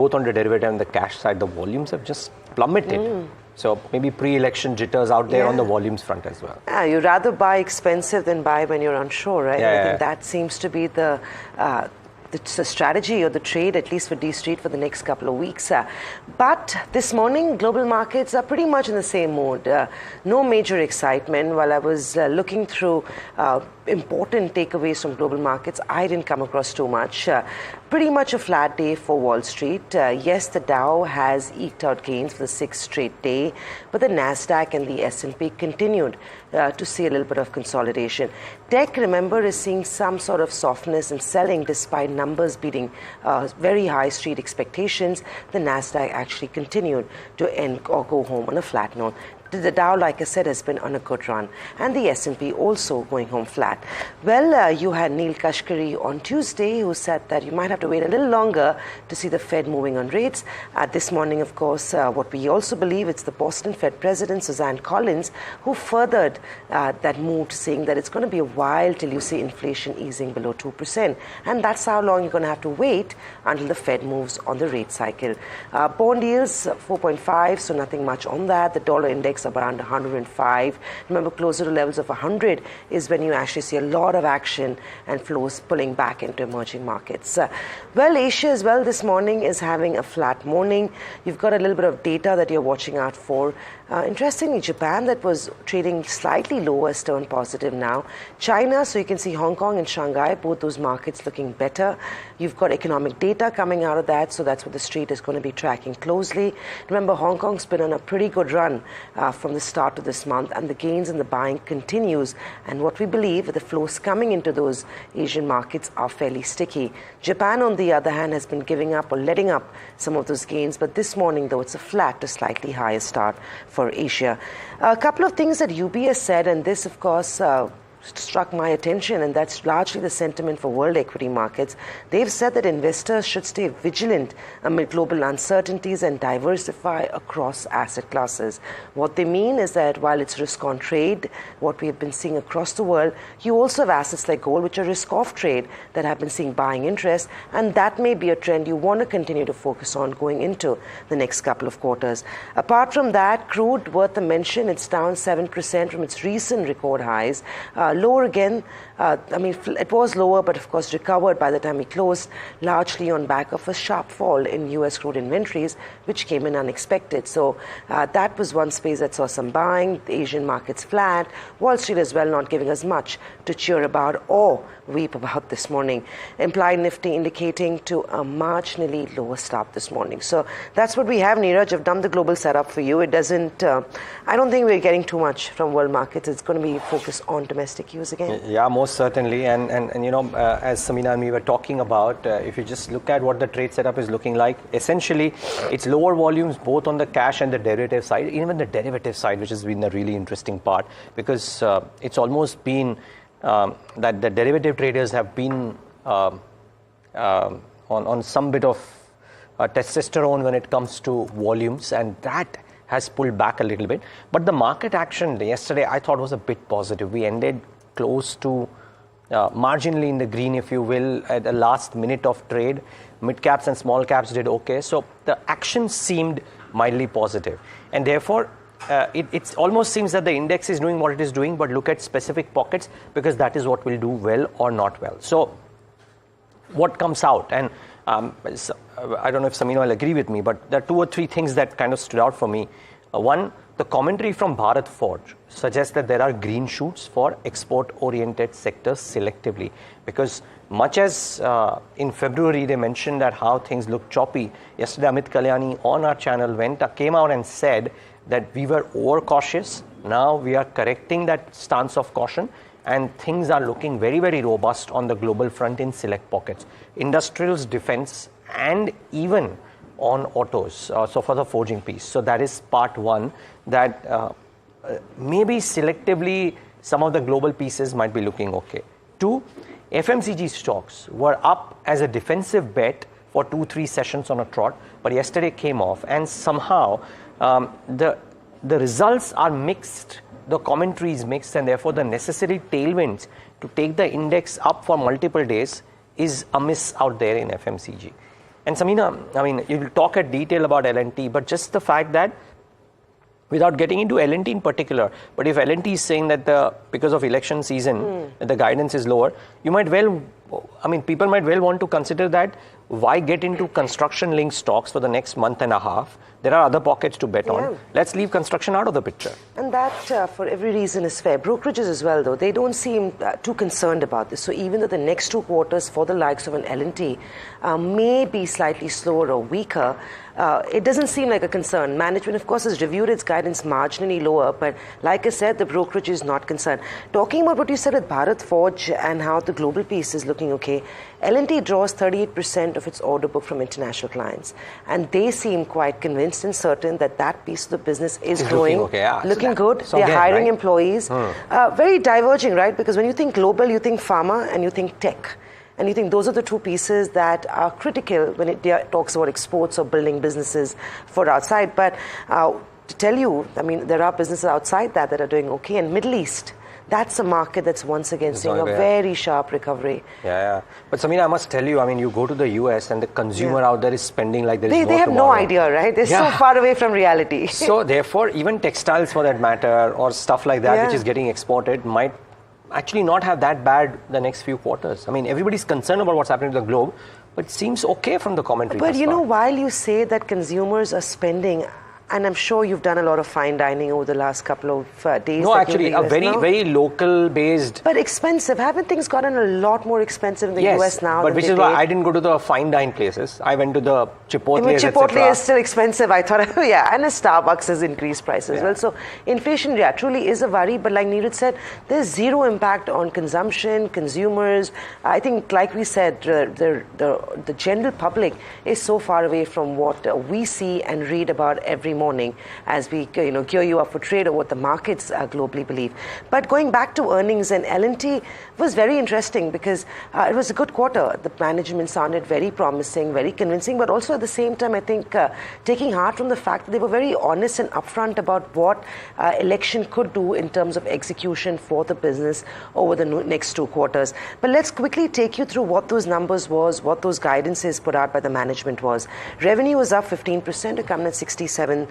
both on the derivative and the cash side, the volumes have just plummeted. So maybe pre-election jitters out there on the volumes front as well. Yeah, you'd rather buy expensive than buy when you're unsure, right? I think that seems to be the strategy or the trade, at least for D Street, for the next couple of weeks. But this morning, global markets are pretty much in the same mode. No major excitement. While I was looking through important takeaways from global markets, I didn't come across too much. Pretty much a flat day for Wall Street. Yes, the Dow has eked out gains for the 6th straight day, but the Nasdaq and the S&P continued to see a little bit of consolidation. Tech, remember, is seeing some sort of softness in selling despite numbers beating very high street expectations. The Nasdaq actually continued to end or go home on a flat note. The Dow, like I said, has been on a good run, and the S&P also going home flat. Well, you had Neil Kashkari on Tuesday, who said that you might have to wait a little longer to see the Fed moving on rates. This morning, of course, what we also believe, it's the Boston Fed President, Suzanne Collins, who furthered that move, saying that it's going to be a while till you see inflation easing below 2%. And that's how long you're going to have to wait until the Fed moves on the rate cycle. Bond yields, 4.5, so nothing much on that. The dollar index around 105. Remember, closer to levels of 100 is when you actually see a lot of action and flows pulling back into emerging markets. Well, Asia as well this morning is having a flat morning. You've got a little bit of data that you're watching out for. Interestingly, Japan, that was trading slightly lower, has turned positive now. China, so you can see Hong Kong and Shanghai, both those markets looking better. You've got economic data coming out of that, so that's what the street is going to be tracking closely. Remember, Hong Kong's been on a pretty good run from the start of this month, and the gains in the buying continues. And what we believe, the flows coming into those Asian markets are fairly sticky. Japan, on the other hand, has been giving up or letting up some of those gains, but this morning, though, it's a flat to slightly higher start for Asia. A couple of things that UBS said, and this, of course, struck my attention, and that's largely the sentiment for world equity markets. They've said that investors should stay vigilant amid global uncertainties and diversify across asset classes. What they mean is that while it's risk on trade, what we have been seeing across the world, you also have assets like gold, which are risk off trade, that have been seeing buying interest, and that may be a trend you want to continue to focus on going into the next couple of quarters. Apart from that, crude, worth a mention, it's down 7% from its recent record highs. Lower again, it was lower, but of course recovered by the time we closed, largely on back of a sharp fall in US crude inventories, which came in unexpected. So that was one space that saw some buying. The Asian markets flat. Wall Street as well not giving us much to cheer about or weep about this morning. Implied Nifty indicating to a marginally lower start this morning. So that's what we have, Niraj. I've done the global setup for you. It doesn't, I don't think we're getting too much from world markets. It's going to be focused on domestic cues again. Yeah, most certainly. And you know, as Samina and me were talking about, if you just look at what the trade setup is looking like, essentially it's lower volumes both on the cash and the derivative side, even the derivative side, which has been a really interesting part, because it's almost been that the derivative traders have been on some bit of testosterone when it comes to volumes, and that has pulled back a little bit. But the market action yesterday, I thought, was a bit positive. We ended close to marginally in the green, if you will, at the last minute of trade. Mid caps and small caps did okay. So the action seemed mildly positive. And therefore, it almost seems that the index is doing what it is doing, but look at specific pockets, because that is what will do well or not well. So what comes out? And I don't know if Samina will agree with me, but there are two or three things that kind of stood out for me. One, the commentary from Bharat Forge suggests that there are green shoots for export-oriented sectors selectively, because much as in February they mentioned that how things look choppy, yesterday Amit Kalyani on our channel came out and said that we were overcautious. Now we are correcting that stance of caution, and things are looking very, very robust on the global front in select pockets. Industrials, defense, and even on autos, so for the forging piece. So that is part one, that maybe selectively some of the global pieces might be looking okay. Two, FMCG stocks were up as a defensive bet for 2-3 sessions on a trot, but yesterday came off, and somehow the results are mixed, the commentary is mixed, and therefore the necessary tailwinds to take the index up for multiple days is amiss out there in FMCG. And Samina, I mean, you'll talk at detail about L&T, but just the fact that without getting into L&T in particular, but if L&T is saying that because of election season, the guidance is lower, you might well, I mean, people might well want to consider that why get into construction-linked stocks for the next month and a half? There are other pockets to bet on. Let's leave construction out of the picture. And that, for every reason, is fair. Brokerages as well, though, they don't seem too concerned about this. So even though the next 2 quarters for the likes of an L&T may be slightly slower or weaker, it doesn't seem like a concern. Management, of course, has reviewed its guidance marginally lower, but like I said, the brokerage is not concerned. Talking about what you said with Bharat Forge and how the global piece is looking okay, L&T draws 38% of its order book from international clients, and they seem quite convinced and certain that that piece of the business is growing, looking good. They're hiring employees. Very diverging, right? Because when you think global, you think pharma and you think tech. And you think those are the 2 pieces that are critical when it talks about exports or building businesses for outside. But to tell you, I mean, there are businesses outside that are doing okay. And Middle East, that's a market that's once again seeing a very sharp recovery. But Samina, I must tell you, I mean, you go to the US and the consumer out there is spending like there is They have no idea, right? They're so far away from reality. So therefore, even textiles for that matter or stuff like that which is getting exported might actually not have that bad the next few quarters. I mean, everybody's concerned about what's happening to the globe, but it seems okay from the commentary. But you know, while you say that consumers are spending, and I'm sure you've done a lot of fine dining over the last couple of days. No, actually, a very local based. But expensive. Haven't things gotten a lot more expensive in the US now? But which is why I didn't go to the fine dine places. I went to the Chipotle. Chipotle is still expensive. I thought, and a Starbucks has increased prices as well. So inflation, truly is a worry. But like Niraj said, there's zero impact on consumption, consumers. I think, like we said, the general public is so far away from what we see and read about every morning as we gear you up for trade or what the markets globally believe. But going back to earnings, and L&T was very interesting because it was a good quarter. The management sounded very promising, very convincing, but also at the same time, I think, taking heart from the fact that they were very honest and upfront about what election could do in terms of execution for the business over the next 2 quarters. But let's quickly take you through what those numbers was, what those guidances put out by the management was. Revenue was up 15% to come at 67,000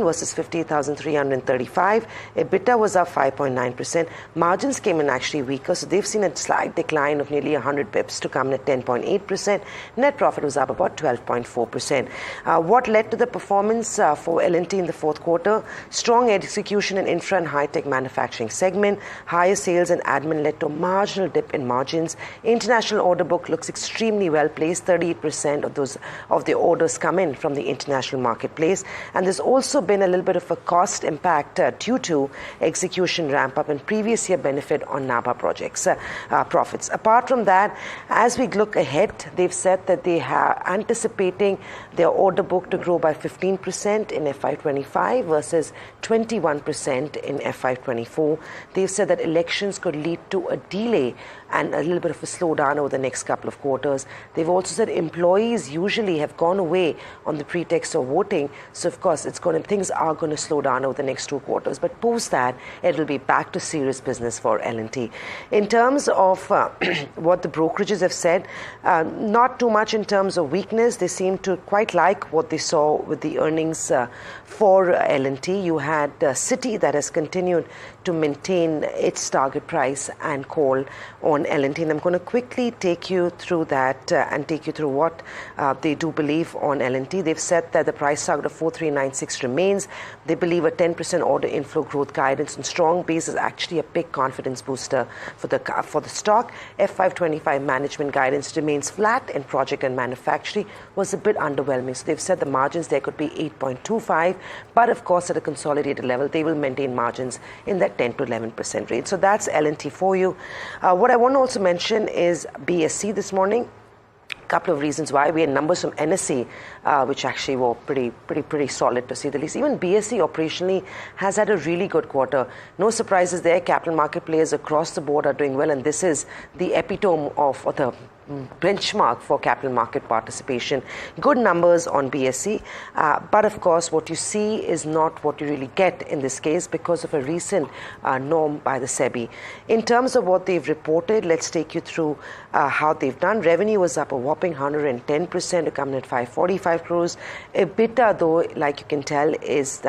versus 50,335. EBITDA was up 5.9%. Margins came in actually weaker, so they've seen a slight decline of nearly 100 bips to come in at 10.8%. Net profit was up about 12.4%. What led to the performance for L&T in the 4th quarter? Strong execution in infra and high-tech manufacturing segment. Higher sales and admin led to a marginal dip in margins. International order book looks extremely well placed. 38% of the orders come in from the international marketplace. And there's also been a little bit of a cost impact due to execution ramp up and previous year benefit on NABA projects profits. Apart from that, as we look ahead, they've said that they are anticipating their order book to grow by 15% in FY25 versus 21% in FY24. They've said that elections could lead to a delay and a little bit of a slowdown over the next couple of quarters. They've also said employees usually have gone away on the pretext of voting. So, of course, things are going to slow down over the next 2 quarters. But post that, it will be back to serious business for L&T. In terms of what the brokerages have said, not too much in terms of weakness. They seem to quite like what they saw with the earnings for L&T. You had Citi that has continued to maintain its target price and call on L&T. And I'm going to quickly take you through that and take you through what they do believe on L&T. They've said that the price target of 4396 remains. They believe a 10% order inflow growth guidance and strong base is actually a big confidence booster for the stock. F525 management guidance remains flat, and project and manufacturing was a bit underwhelming. So they've said the margins there could be 8.25, but of course at a consolidated level they will maintain margins in that 10 to 11% range. So that's L&T for you. What I want to also mention is BSC this morning. Couple of reasons why. We had numbers from NSE which actually were pretty solid to say the least. Even BSE operationally has had a really good quarter. No surprises there. Capital market players across the board are doing well, and this is the epitome of, or the benchmark for capital market participation. Good numbers on BSE, but of course what you see is not what you really get in this case because of a recent norm by the SEBI. In terms of what they've reported, let's take you through how they've done. Revenue was up a whopping 110% to come in at 545 crores. EBITDA, though, like you can tell, is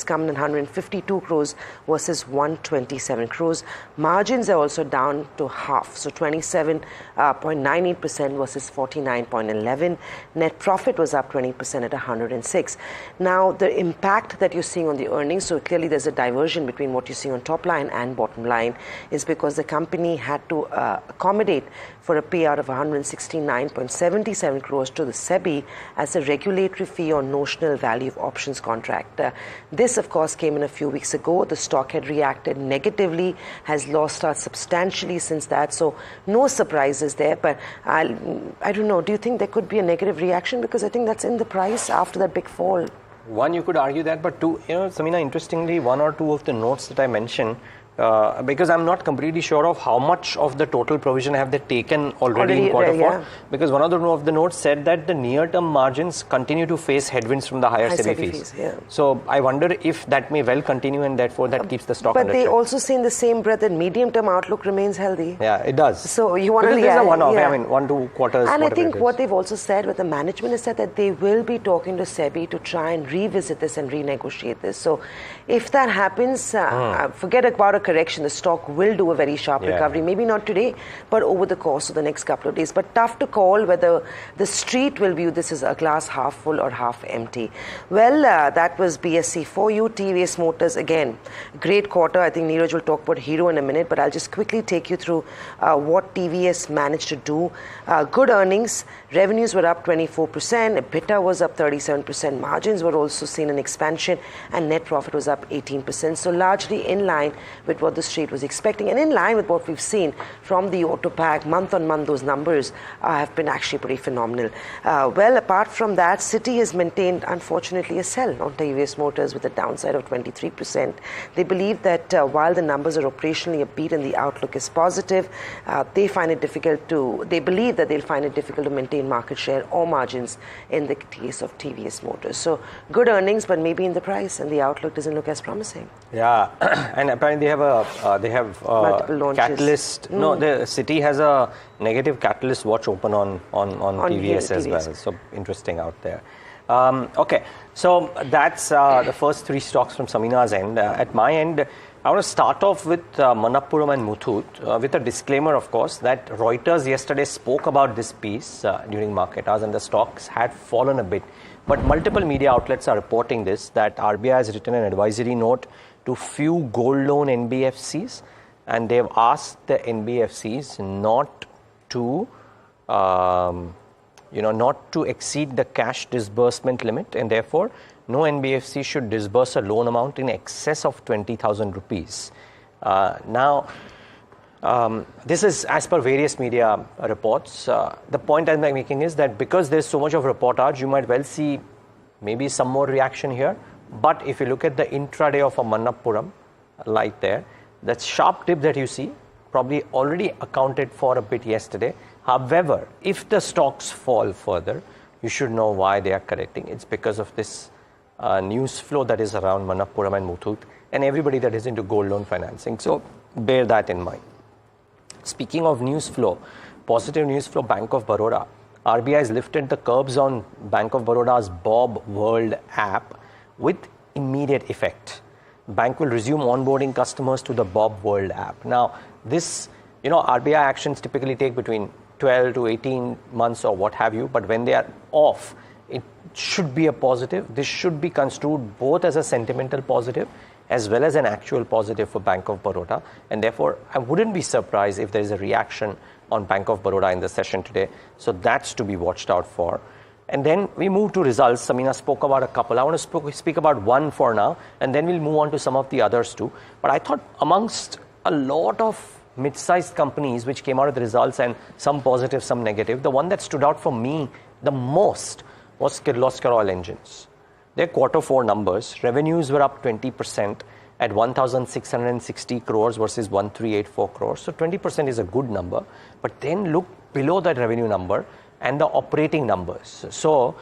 coming in 152 crores versus 127 crores. Margins are also down to half, so 27.98% versus 49.11. Net profit was up 20% at 106. Now, the impact that you're seeing on the earnings, so clearly there's a diversion between what you see on top line and bottom line, is because the company had to accommodate for a payout of 169.77 crores to the SEBI as a regulatory fee on notional value of options contract. This, of course, came in a few weeks ago. The stock had reacted negatively, has lost out substantially since that, so no surprises there. But I don't know, do you think there could be a negative reaction? Because I think that's in the price after that big fall. One, you could argue that, but two, Samina, interestingly, one or two of the notes that I mentioned, because I'm not completely sure of how much of the total provision have they taken already in quarter four. Because one of the notes said that the near-term margins continue to face headwinds from the higher SEBI fees. So I wonder if that may well continue, and therefore that keeps the stock under But they check. also say in the same breath that medium-term outlook remains healthy. Yeah, it does. So you want because to... there's a one-off, I mean, 1-2 quarters. And I think what they've also said with the management is that they will be talking to SEBI to try and revisit this and renegotiate this. So if that happens, forget about a correction. The stock will do a very sharp recovery. Maybe not today, but over the course of the next couple of days. But tough to call whether the street will view this as a glass half full or half empty. Well, that was BSE for you. TVS Motors, again, great quarter. I think Niraj will talk about Hero in a minute, but I'll just quickly take you through what TVS managed to do. Good earnings. Revenues were up 24%. EBITDA was up 37%. Margins were also seen an expansion, and net profit was up 18%. So largely in line with what the street was expecting, and in line with what we've seen from the auto pack month on month. Those numbers have been actually pretty phenomenal. Well, apart from that, Citi has maintained, unfortunately, a sell on TVS Motors with a downside of 23%. They believe that while the numbers are operationally upbeat and the outlook is positive, they believe that they'll find it difficult to maintain market share or margins in the case of TVS Motors. So good earnings, but maybe in the price, and the outlook doesn't look as promising. Yeah, and apparently they have multiple launches. Catalyst. No, the Citi has a negative Catalyst watch open on TVS as well. So interesting out there. Okay, so that's the first three stocks from Samina's end. At my end, I want to start off with Manappuram and Muthoot, with a disclaimer, of course, that Reuters yesterday spoke about this piece during market hours, and the stocks had fallen a bit. But multiple media outlets are reporting this, that RBI has written an advisory note to few gold loan NBFCs, and they've asked the NBFCs not to exceed the cash disbursement limit, and therefore no NBFC should disburse a loan amount in excess of 20,000 rupees. Now, this is as per various media reports. The point I'm making is that because there's so much of reportage, you might well see maybe some more reaction here. But if you look at the intraday of a Manappuram, like there, that sharp dip that you see probably already accounted for a bit yesterday. However, if the stocks fall further, you should know why they are correcting. It's because of this news flow that is around Manappuram and Muthoot and everybody that is into gold loan financing. So bear that in mind. Speaking of news flow, positive news flow, Bank of Baroda. RBI has lifted the curbs on Bank of Baroda's Bob World app with immediate effect. Bank will resume onboarding customers to the Bob World app. Now, this, RBI actions typically take between 12 to 18 months or what have you, but when they are off, it should be a positive. This should be construed both as a sentimental positive as well as an actual positive for Bank of Baroda, and therefore I wouldn't be surprised if there is a reaction on Bank of Baroda in the session today. So that's to be watched out for. And then we move to results. Samina spoke about a couple. I want to speak about one for now, and then we'll move on to some of the others too. But I thought amongst a lot of mid-sized companies which came out with the results, and some positive, some negative, the one that stood out for me the most was Kirloskar Oil Engines. Their quarter four numbers, revenues were up 20% at 1,660 crores versus 1,384 crores. So 20% is a good number. But then look below the revenue number and the operating numbers. So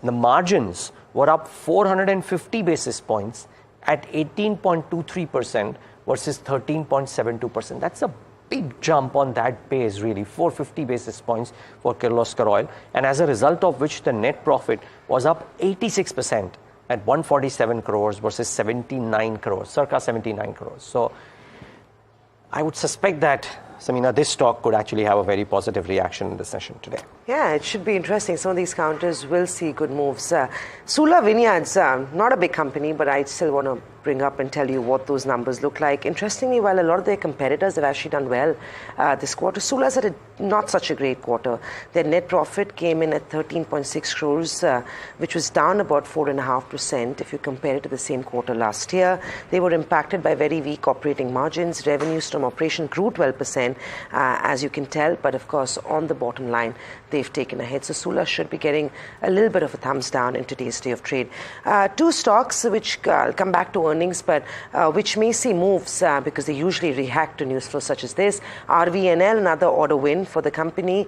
the margins were up 450 basis points at 18.23% versus 13.72%. That's a big jump on that base, really, 450 basis points for Kirloskar Oil, and as a result of which the net profit was up 86% at 147 crores versus 79 crores, circa 79 crores. So I would suspect that, Samina, this stock could actually have a very positive reaction in the session today. Yeah, it should be interesting. Some of these counters will see good moves. Sula Vineyards, not a big company, but I still want to bring up and tell you what those numbers look like. Interestingly, while a lot of their competitors have actually done well this quarter, Sula's had not such a great quarter. Their net profit came in at 13.6 crores, which was down about 4.5% if you compare it to the same quarter last year. They were impacted by very weak operating margins. Revenues from operation grew 12%, as you can tell, but of course, on the bottom line, they've taken a hit. So Sula should be getting a little bit of a thumbs down in today's day of trade. Two stocks which I'll come back to earnings, but which may see moves because they usually react to news flow such as this. RVNL, another order win for the company.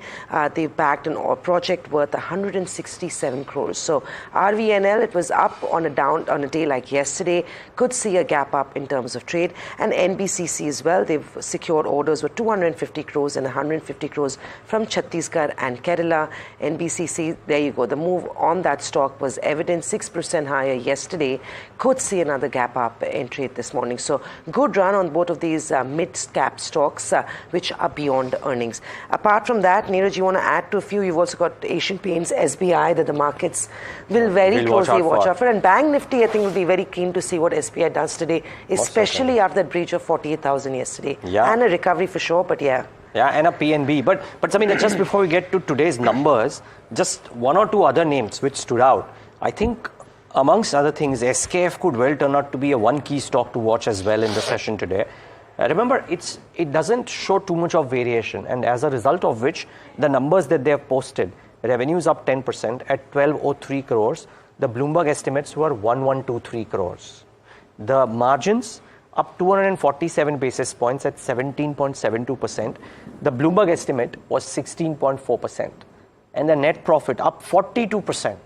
They've backed a project worth 167 crores. So RVNL, it was up on a day like yesterday, could see a gap up in terms of trade. And NBCC as well, they've secured orders worth 250 crores and 150 crores from Chhattisgarh and Kerala. NBCC, there you go. The move on that stock was evident, 6% higher yesterday, could see another gap up in trade this morning. So good run on both of these mid-cap stocks which are beyond earnings. Apart from that, Niraj, you want to add to a few? You've also got Asian Paints, SBI, that the markets will very closely watch out for. And Bank Nifty, I think, will be very keen to see what SBI does today, especially after that breach of 48,000 yesterday. Yeah. And a recovery for sure, but yeah. Yeah, and a PNB. But Samina, just before we get to today's numbers, just one or two other names which stood out. I think, amongst other things, SKF could well turn out to be a one key stock to watch as well in the session today. Remember, it doesn't show too much of variation, and as a result of which, the numbers that they have posted, revenues up 10% at 1203 crores. The Bloomberg estimates were 1123 crores. The margins up 247 basis points at 17.72%. The Bloomberg estimate was 16.4%. And the net profit up 42%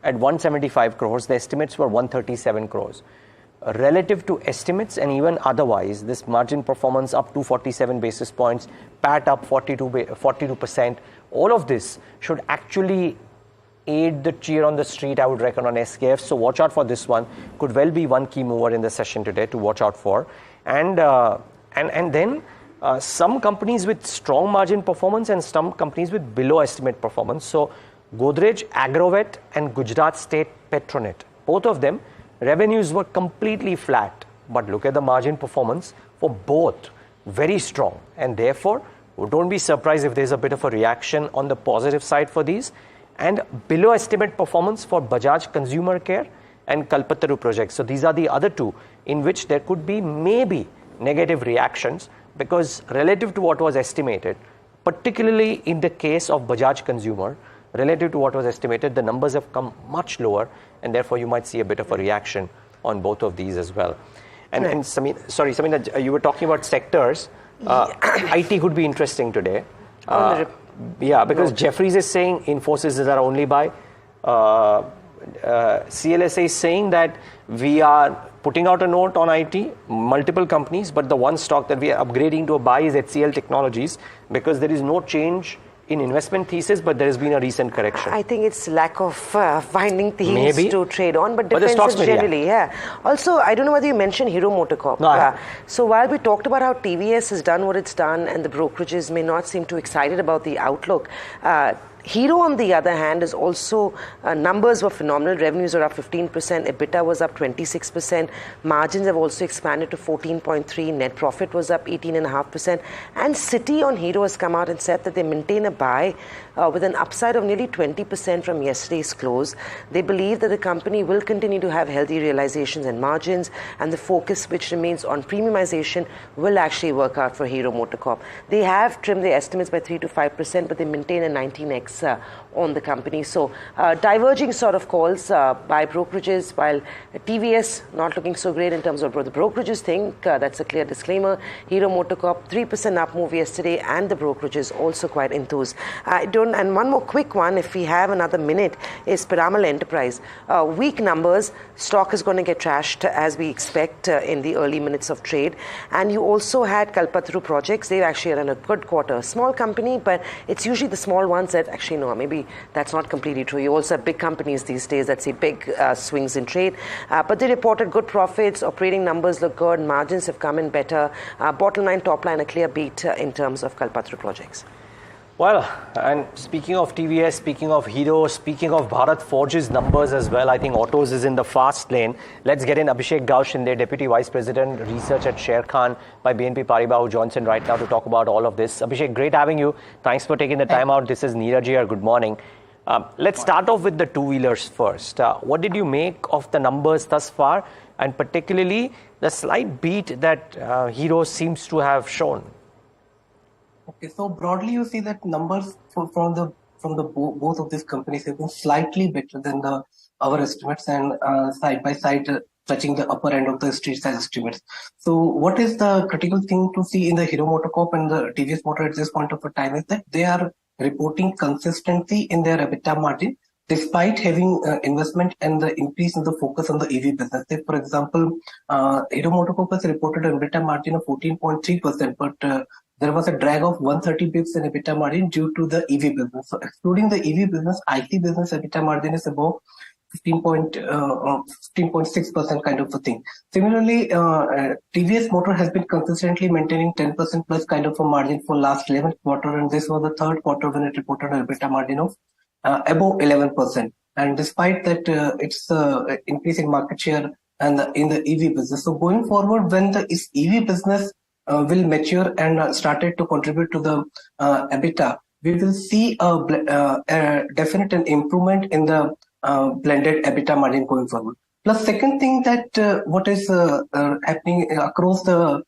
at 175 crores. The estimates were 137 crores. Relative to estimates and even otherwise, this margin performance up 247 basis points, PAT up 42%. All of this should actually aid the cheer on the street, I would reckon, on SKF. So watch out for this one. Could well be one key mover in the session today to watch out for. And then some companies with strong margin performance and some companies with below estimate performance. So Godrej Agrovet and Gujarat State Petronet, both of them, revenues were completely flat. But look at the margin performance for both, very strong. And therefore, don't be surprised if there's a bit of a reaction on the positive side for these. And below estimate performance for Bajaj Consumer Care and Kalpataru projects. So these are the other two in which there could be maybe negative reactions, because relative to what was estimated, particularly in the case of Bajaj Consumer, relative to what was estimated, the numbers have come much lower, and therefore you might see a bit of a reaction on both of these as well. And Samina, you were talking about sectors. IT could be interesting today. Yeah, because Jefferies is saying Infosys is our only buy. CLSA is saying that we are putting out a note on IT, multiple companies, but the one stock that we are upgrading to a buy is HCL Technologies, because there is no change in investment thesis, but there has been a recent correction. I think it's lack of finding themes to trade on, but defensive generally, yeah. Also, I don't know whether you mentioned Hero MotoCorp. No, so while we talked about how TVS has done what it's done and the brokerages may not seem too excited about the outlook, Hero, on the other hand, is also, numbers were phenomenal. Revenues are up 15%, EBITDA was up 26%, margins have also expanded to 14.3%, net profit was up 18.5%. And Citi on Hero has come out and said that they maintain a buy with an upside of nearly 20% from yesterday's close. They believe that the company will continue to have healthy realizations and margins, and the focus which remains on premiumization will actually work out for Hero MotoCorp. They have trimmed their estimates by 3 to 5%, but they maintain a 19x takes on the company. So diverging sort of calls by brokerages, while TVS not looking so great in terms of what the brokerages think. That's a clear disclaimer. Hero MotoCorp 3% up move yesterday, and the brokerages also quite enthused. And one more quick one, if we have another minute, is Piramal Enterprise. Weak numbers, stock is going to get trashed as we expect in the early minutes of trade. And you also had Kalpataru Projects. They've actually run a good quarter. Small company, but it's usually the small ones that actually, no, maybe that's not completely true. You also have big companies these days that see big swings in trade. But they reported good profits. Operating numbers look good. Margins have come in better. Bottom line, top line, a clear beat in terms of Kalpataru Projects. Well, and speaking of TVS, speaking of Hero, speaking of Bharat Forge's numbers as well, I think autos is in the fast lane. Let's get in Abhishek Gaushinde, Deputy Vice President, Research at Sharekhan by BNP Paribas, who joins in right now to talk about all of this. Abhishek, great having you. Thanks for taking the time out. This is Niraj here. Good morning. Let's start off with the two-wheelers first. What did you make of the numbers thus far, and particularly the slight beat that Hero seems to have shown? Okay, so broadly, you see that numbers from both of these companies have been slightly better than our estimates, and side by side touching the upper end of the street size estimates. So, what is the critical thing to see in the Hero MotoCorp and the TVS Motor at this point of time is that they are reporting consistency in their EBITDA margin, despite having investment and the increase in the focus on the EV business. Say, for example, Hero MotoCorp has reported an EBITDA margin of 14.3%, but there was a drag of 130 bips in EBITDA margin due to the EV business. So excluding the EV business, IC business EBITDA margin is above 15.6% kind of a thing. Similarly, TVS Motor has been consistently maintaining 10% plus kind of a margin for last 11th quarter, and this was the third quarter when it reported an EBITDA margin of above 11%. And despite that, it's increasing market share and in the EV business. So going forward, when the EV business will mature and started to contribute to the EBITDA, we will see a definite improvement in the blended EBITDA margin going forward. Plus, second thing that what is happening across the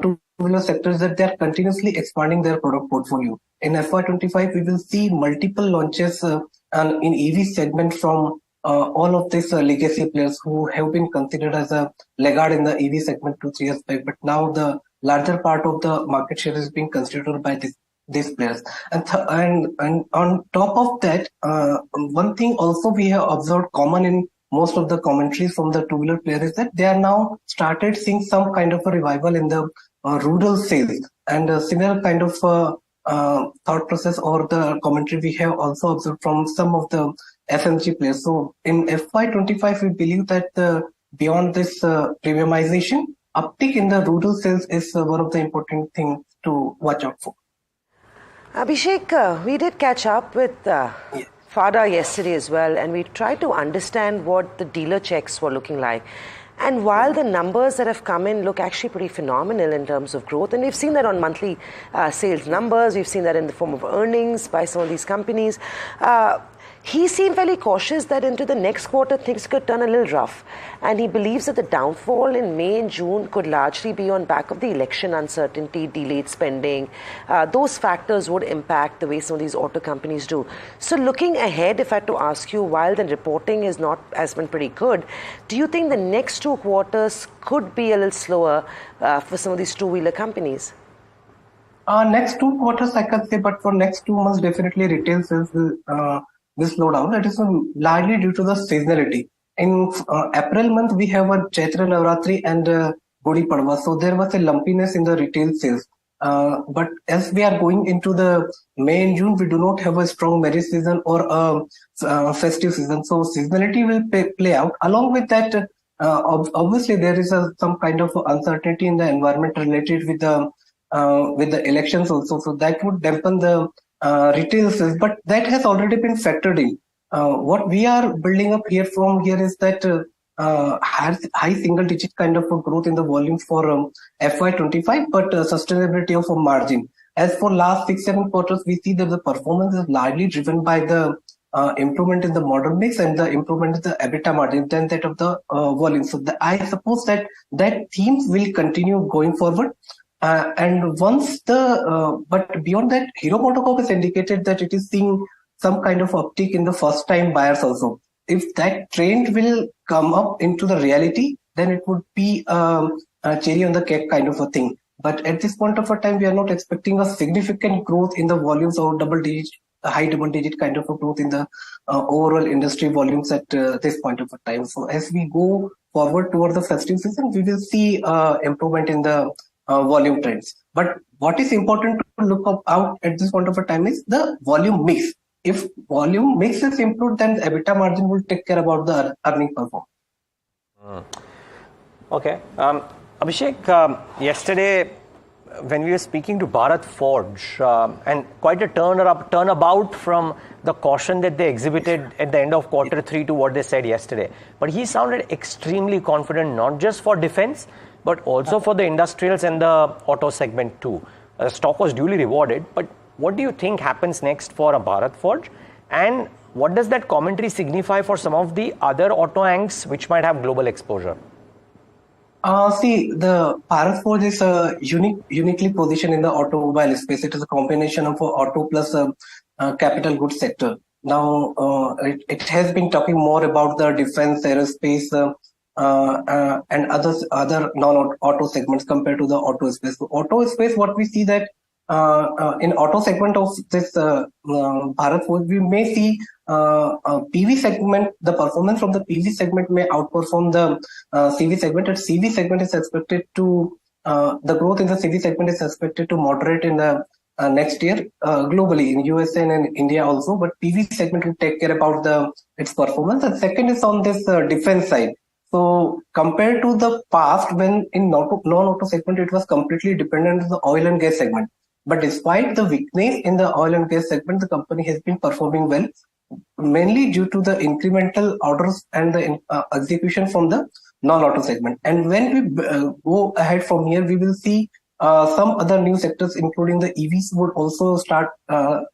two-wheeler sector is that they are continuously expanding their product portfolio. In FY25, we will see multiple launches in EV segment from all of these legacy players who have been considered as a laggard in the EV segment 2-3 years back, but now the larger part of the market share is being considered by these players. And on top of that, one thing also we have observed common in most of the commentaries from the two-wheeler players is that they are now started seeing some kind of a revival in the rural sales, and a similar kind of thought process or the commentary we have also observed from some of the FMG players. So in FY25, we believe that beyond this premiumization, uptick in the rural sales is one of the important things to watch out for. Abhishek, we did catch up with FADA yesterday as well, and we tried to understand what the dealer checks were looking like. And while the numbers that have come in look actually pretty phenomenal in terms of growth, and we've seen that on monthly sales numbers, we've seen that in the form of earnings by some of these companies, he seemed fairly cautious that into the next quarter things could turn a little rough. And he believes that the downfall in May and June could largely be on back of the election uncertainty, delayed spending. Those factors would impact the way some of these auto companies do. So looking ahead, if I had to ask you, while the reporting has been pretty good, do you think the next 2 quarters could be a little slower for some of these two-wheeler companies? Next 2 quarters, I can say, but for next 2 months, definitely retail sales will slow down. That is largely due to the seasonality. In April month, we have a Chaitra Navratri and Gudi Padwa. So there was a lumpiness in the retail sales. But as we are going into the May and June, we do not have a strong marriage season or a festive season. So seasonality will play out. Along with that, obviously there is some kind of uncertainty in the environment related with the elections also. So that would dampen the retail sales, but that has already been factored in. What we are building up from here is that high single-digit kind of a growth in the volume for FY25, but sustainability of a margin. As for last 6-7 quarters, we see that the performance is largely driven by the improvement in the model mix and the improvement in the EBITDA margin than that of the volume. So I suppose that theme will continue going forward. And once but beyond that, Hero MotoCorp has indicated that it is seeing some kind of uptick in the first time buyers also. If that trend will come up into the reality, then it would be a cherry on the cake kind of a thing. But at this point of a time, we are not expecting a significant growth in the volumes or high double digit kind of a growth in the overall industry volumes at this point of a time. So as we go forward toward the festive season, we will see improvement in the volume trends. But what is important to look out at this point of a time is the volume mix. If volume mix is improved, then the EBITDA margin will take care about the earning performance. Okay. Abhishek, yesterday when we were speaking to Bharat Forge, and quite a turnabout from the caution that they exhibited at the end of quarter 3 to what they said yesterday. But he sounded extremely confident, not just for defense, but also for the industrials and the auto segment too. The stock was duly rewarded, but what do you think happens next for a Bharat Forge? And what does that commentary signify for some of the other auto anchors which might have global exposure? See, the Bharat Forge is uniquely positioned in the automobile space. It is a combination of auto plus capital goods sector. Now, it has been talking more about the defense, aerospace, and other non-auto segments compared to the auto space. So auto space, what we see that in auto segment of this Bharat Forge, we may see PV segment, the performance from the PV segment may outperform the CV segment. And CV segment is expected to, the growth in the CV segment is expected to moderate in the next year globally in USA and in India also. But PV segment will take care about its performance. And second is on this defense side. So compared to the past, when in non-auto segment, it was completely dependent on the oil and gas segment. But despite the weakness in the oil and gas segment, the company has been performing well, mainly due to the incremental orders and the execution from the non-auto segment. And when we go ahead from here, we will see some other new sectors, including the EVs, would also start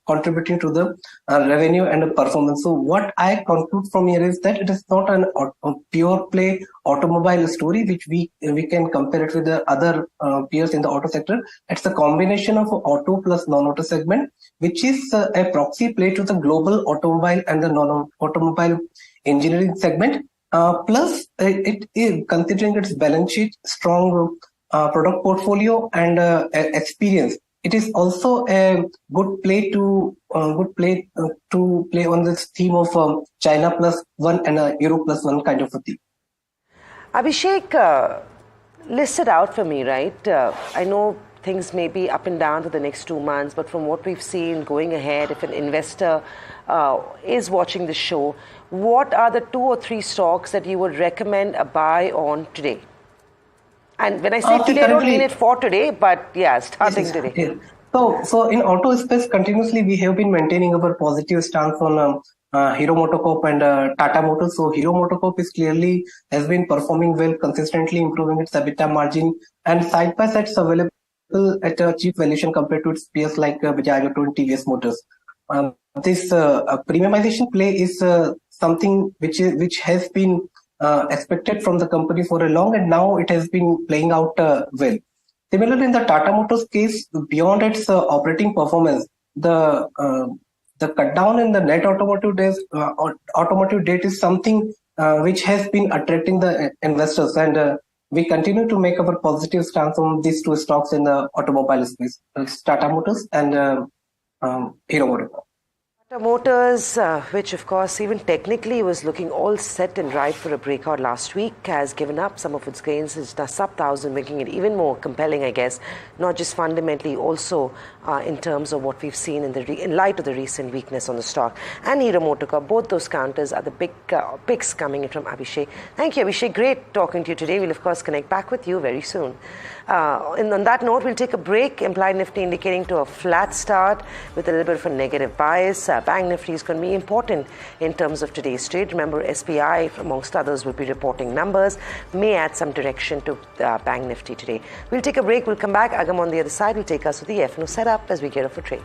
contributing to the revenue and the performance. So what I conclude from here is that it is not a pure play automobile story, which we can compare it with the other peers in the auto sector. It's a combination of auto plus non-auto segment, which is a proxy play to the global automobile and the non-automobile engineering segment. Plus, it is considering its balance sheet, strong product portfolio and experience. It is also a good play to play on this theme of China plus one and Europe plus one kind of a theme. Abhishek, list it out for me, right? I know things may be up and down for the next 2 months, but from what we've seen going ahead, if an investor is watching the show, what are the 2 or 3 stocks that you would recommend a buy on today? And when I say today, I don't mean it for today, but yeah, starting today. Yeah. So in auto space, continuously we have been maintaining our positive stance on Hero MotoCorp and Tata Motors. So Hero MotoCorp is clearly has been performing well, consistently improving its EBITDA margin, and side by side it's available at a cheap valuation compared to its peers like Bajaj Auto and TVS Motors. This premiumization play is something which has been expected from the company for a long, and now it has been playing out well. Similarly, in the Tata Motors case, beyond its operating performance, the cut down in the net automotive debt is something which has been attracting the investors, and we continue to make our positive stance on these 2 stocks in the automobile space. It's Tata Motors and Hero MotoCorp. Tata Motors, which of course even technically was looking all set and ripe for a breakout last week, has given up some of its gains. It's now sub 1,000, making it even more compelling, I guess, not just fundamentally, also in terms of what we've seen in light of the recent weakness on the stock. And Hero MotoCorp, both those counters are the big picks coming in from Abhishek. Thank you, Abhishek. Great talking to you today. We'll of course connect back with you very soon. And on that note, we'll take a break. Implied Nifty indicating to a flat start with a little bit of a negative bias. Bank Nifty is going to be important in terms of today's trade. Remember, SBI, amongst others, will be reporting numbers. May add some direction to Bank Nifty today. We'll take a break. We'll come back. Agam on the other side will take us to the FNO setup as we get off for trade.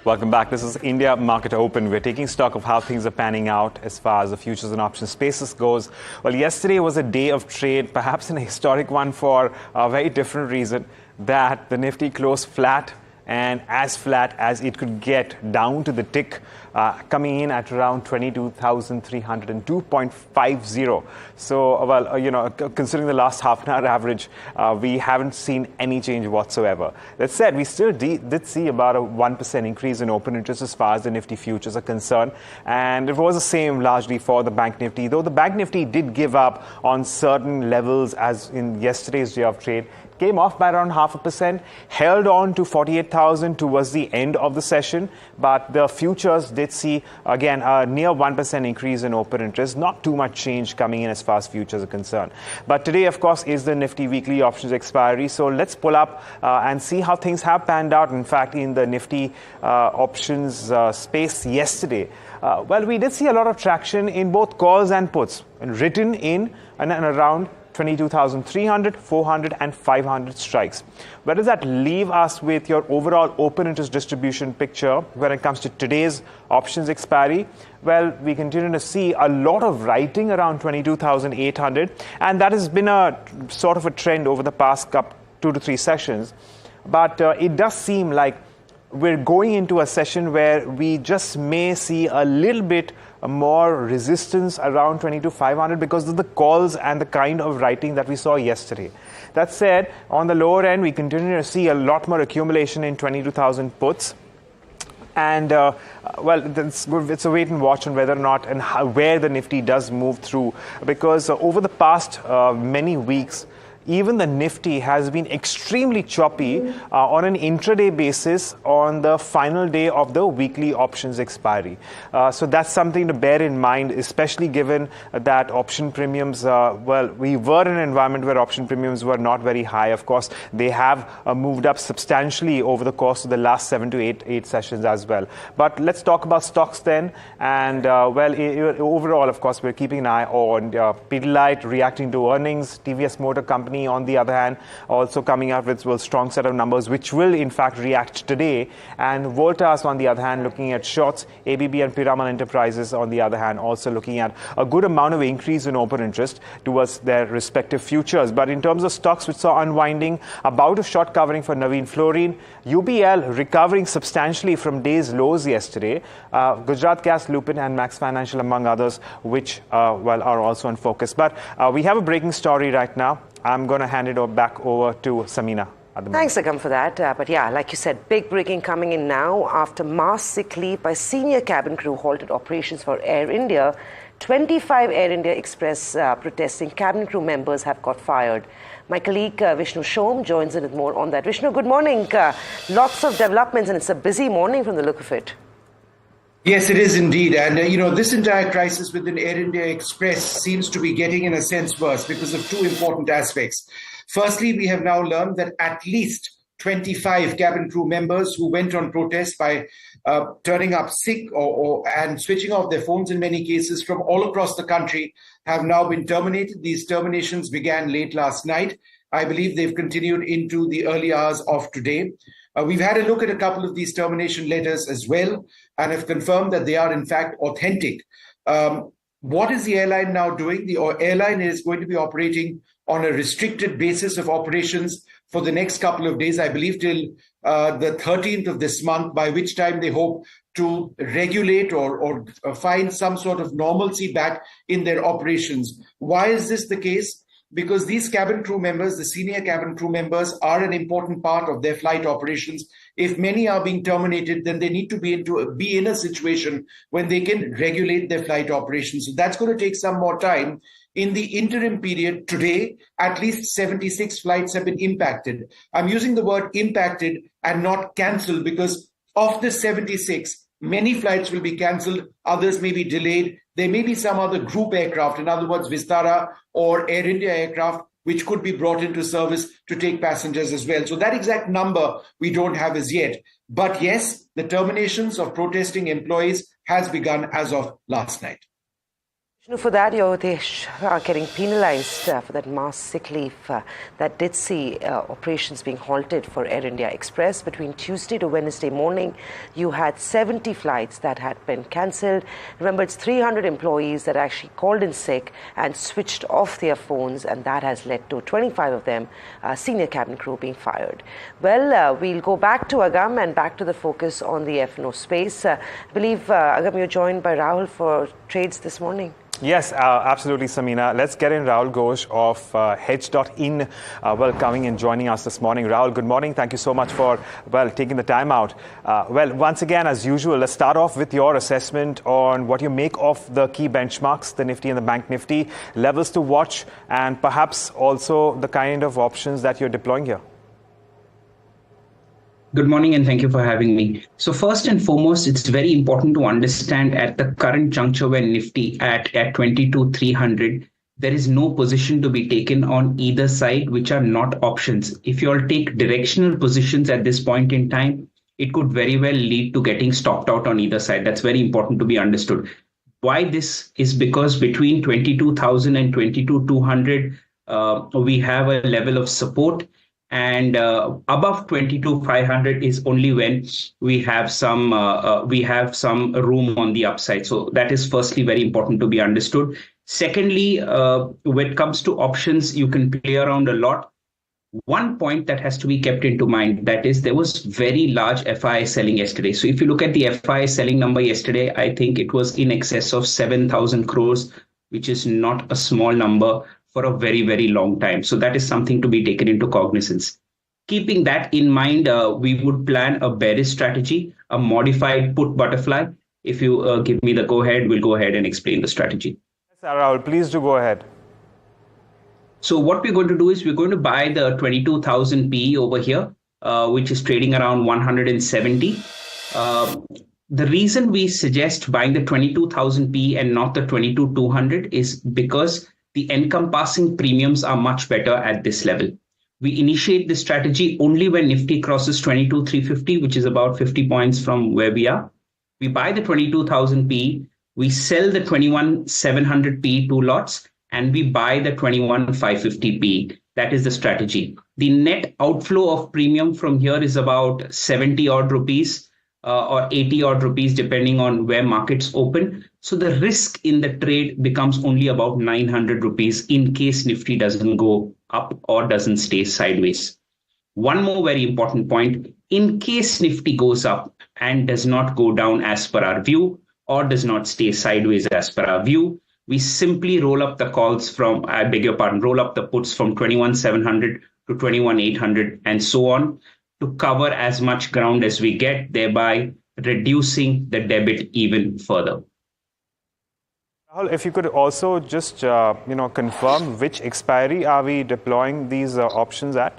Welcome back. This is India Market Open. We're taking stock of how things are panning out as far as the futures and options spaces goes. Well, yesterday was a day of trade, perhaps an historic one for a very different reason, that the Nifty closed flat and as flat as it could get, down to the tick, coming in at around 22,302.50. So, well, considering the last half an hour average, we haven't seen any change whatsoever. That said, we still did see about a 1% increase in open interest as far as the Nifty futures are concerned. And it was the same largely for the Bank Nifty, though the Bank Nifty did give up on certain levels as in yesterday's day of trade. Came off by around 0.5%, held on to 48,000 towards the end of the session, but the futures did see, again, a near 1% increase in open interest. Not too much change coming in as far as futures are concerned. But today, of course, is the Nifty weekly options expiry, so let's pull up and see how things have panned out. In fact, in the Nifty options space yesterday, well, we did see a lot of traction in both calls and puts, and written in and around 22,300, 400 and 500 strikes. Where does that leave us with your overall open interest distribution picture when it comes to today's options expiry? Well, we continue to see a lot of writing around 22,800, and that has been a sort of a trend over the past 2 to 3 sessions. But it does seem like we're going into a session where we just may see a little bit more resistance around 22,500 because of the calls and the kind of writing that we saw yesterday. That said, on the lower end, we continue to see a lot more accumulation in 22,000 puts. And, well, it's a wait and watch on whether or not and where the Nifty does move through. Because over the past many weeks, even the Nifty has been extremely choppy on an intraday basis on the final day of the weekly options expiry. So that's something to bear in mind, especially given that option premiums, well, we were in an environment where option premiums were not very high. Of course, they have moved up substantially over the course of the last 7 to 8 sessions as well. But let's talk about stocks then. And, well, overall, of course, we're keeping an eye on Pidilite reacting to earnings, TVS Motor Company, on the other hand, also coming out with a strong set of numbers, which will in fact react today. And Voltas, on the other hand, looking at shorts. ABB and Piramal Enterprises, on the other hand, also looking at a good amount of increase in open interest towards their respective futures. But in terms of stocks which saw unwinding, about a short covering for Navin Fluorine, UBL recovering substantially from day's lows yesterday, Gujarat Gas, Lupin and Max Financial, among others, which well, are also in focus. But we have a breaking story right now. I'm going to hand it back over to Samina. Thanks, Agam, for that. But yeah, like you said, big breaking coming in now after mass sick leave by senior cabin crew halted operations for Air India. 25 Air India Express protesting cabin crew members have got fired. My colleague Vishnu Shom joins in with more on that. Vishnu, good morning. Lots of developments, and it's a busy morning from the look of it. Yes, it is indeed. And, this entire crisis within Air India Express seems to be getting, in a sense, worse because of 2 important aspects. Firstly, we have now learned that at least 25 cabin crew members who went on protest by turning up sick and switching off their phones in many cases from all across the country have now been terminated. These terminations began late last night. I believe they've continued into the early hours of today. We've had a look at a couple of these termination letters as well and have confirmed that they are in fact authentic. What is the airline now doing? The airline is going to be operating on a restricted basis of operations for the next couple of days, I believe till the 13th of this month, by which time they hope to regulate or find some sort of normalcy back in their operations. Why is this the case? because these cabin crew members, the senior cabin crew members, are an important part of their flight operations. If many are being terminated, then they need to be in a situation when they can regulate their flight operations. So that's going to take some more time. In the interim period, today, at least 76 flights have been impacted. I'm using the word impacted and not cancelled because of the 76, many flights will be cancelled, others may be delayed. There may be some other group aircraft, in other words, Vistara or Air India aircraft, which could be brought into service to take passengers as well. So that exact number we don't have as yet. But yes, the terminations of protesting employees has begun as of last night. For that, they are getting penalized for that mass sick leave that did see operations being halted for Air India Express. Between Tuesday to Wednesday morning, you had 70 flights that had been cancelled. Remember, it's 300 employees that actually called in sick and switched off their phones, and that has led to 25 of them, senior cabin crew, being fired. Well, we'll go back to Agam and back to the focus on the F&O space. I believe, Agam, you're joined by Rahul for trades this morning. Yes, absolutely, Samina. Let's get in Rahul Ghosh of Hedge.in, coming and joining us this morning. Rahul, good morning. Thank you so much for, taking the time out. Once again, as usual, let's start off with your assessment on what you make of the key benchmarks, the Nifty and the Bank Nifty, levels to watch, and perhaps also the kind of options that you're deploying here. Good morning and thank you for having me. So first and foremost, it's very important to understand at the current juncture when Nifty at 22,300, there is no position to be taken on either side, which are not options. If you all take directional positions at this point in time, it could very well lead to getting stopped out on either side. That's very important to be understood. Why this is because between 22,000 and 22,200, we have a level of support. And above 22,500 is only when we have some room on the upside. So that is firstly very important to be understood. Secondly, when it comes to options, you can play around a lot. One point that has to be kept into mind, that is there was very large FII selling yesterday. So if you look at the FII selling number yesterday, I think it was in excess of 7,000 crores, which is not a small number for a very, very long time. So that is something to be taken into cognizance. Keeping that in mind, we would plan a bearish strategy, a modified put butterfly. If you give me the go-ahead, we'll go ahead and explain the strategy. Yes, Rahul, please do go ahead. So what we're going to do is we're going to buy the 22,000 PE over here, which is trading around 170. The reason we suggest buying the 22,000 PE and not the 22,200 is because the encompassing premiums are much better at this level. We initiate this strategy only when Nifty crosses 22,350, which is about 50 points from where we are. We buy the 22,000 PE, we sell the 21,700 PE 2 lots, and we buy the 21,550 PE. That is the strategy. The net outflow of premium from here is about 70 odd rupees or 80 odd rupees, depending on where markets open. So the risk in the trade becomes only about 900 rupees in case Nifty doesn't go up or doesn't stay sideways. One more very important point, in case Nifty goes up and does not go down as per our view or does not stay sideways as per our view, we simply roll up the calls from, roll up the puts from 21,700 to 21,800 and so on to cover as much ground as we get, thereby reducing the debit even further. If you could also just confirm which expiry are we deploying these options at?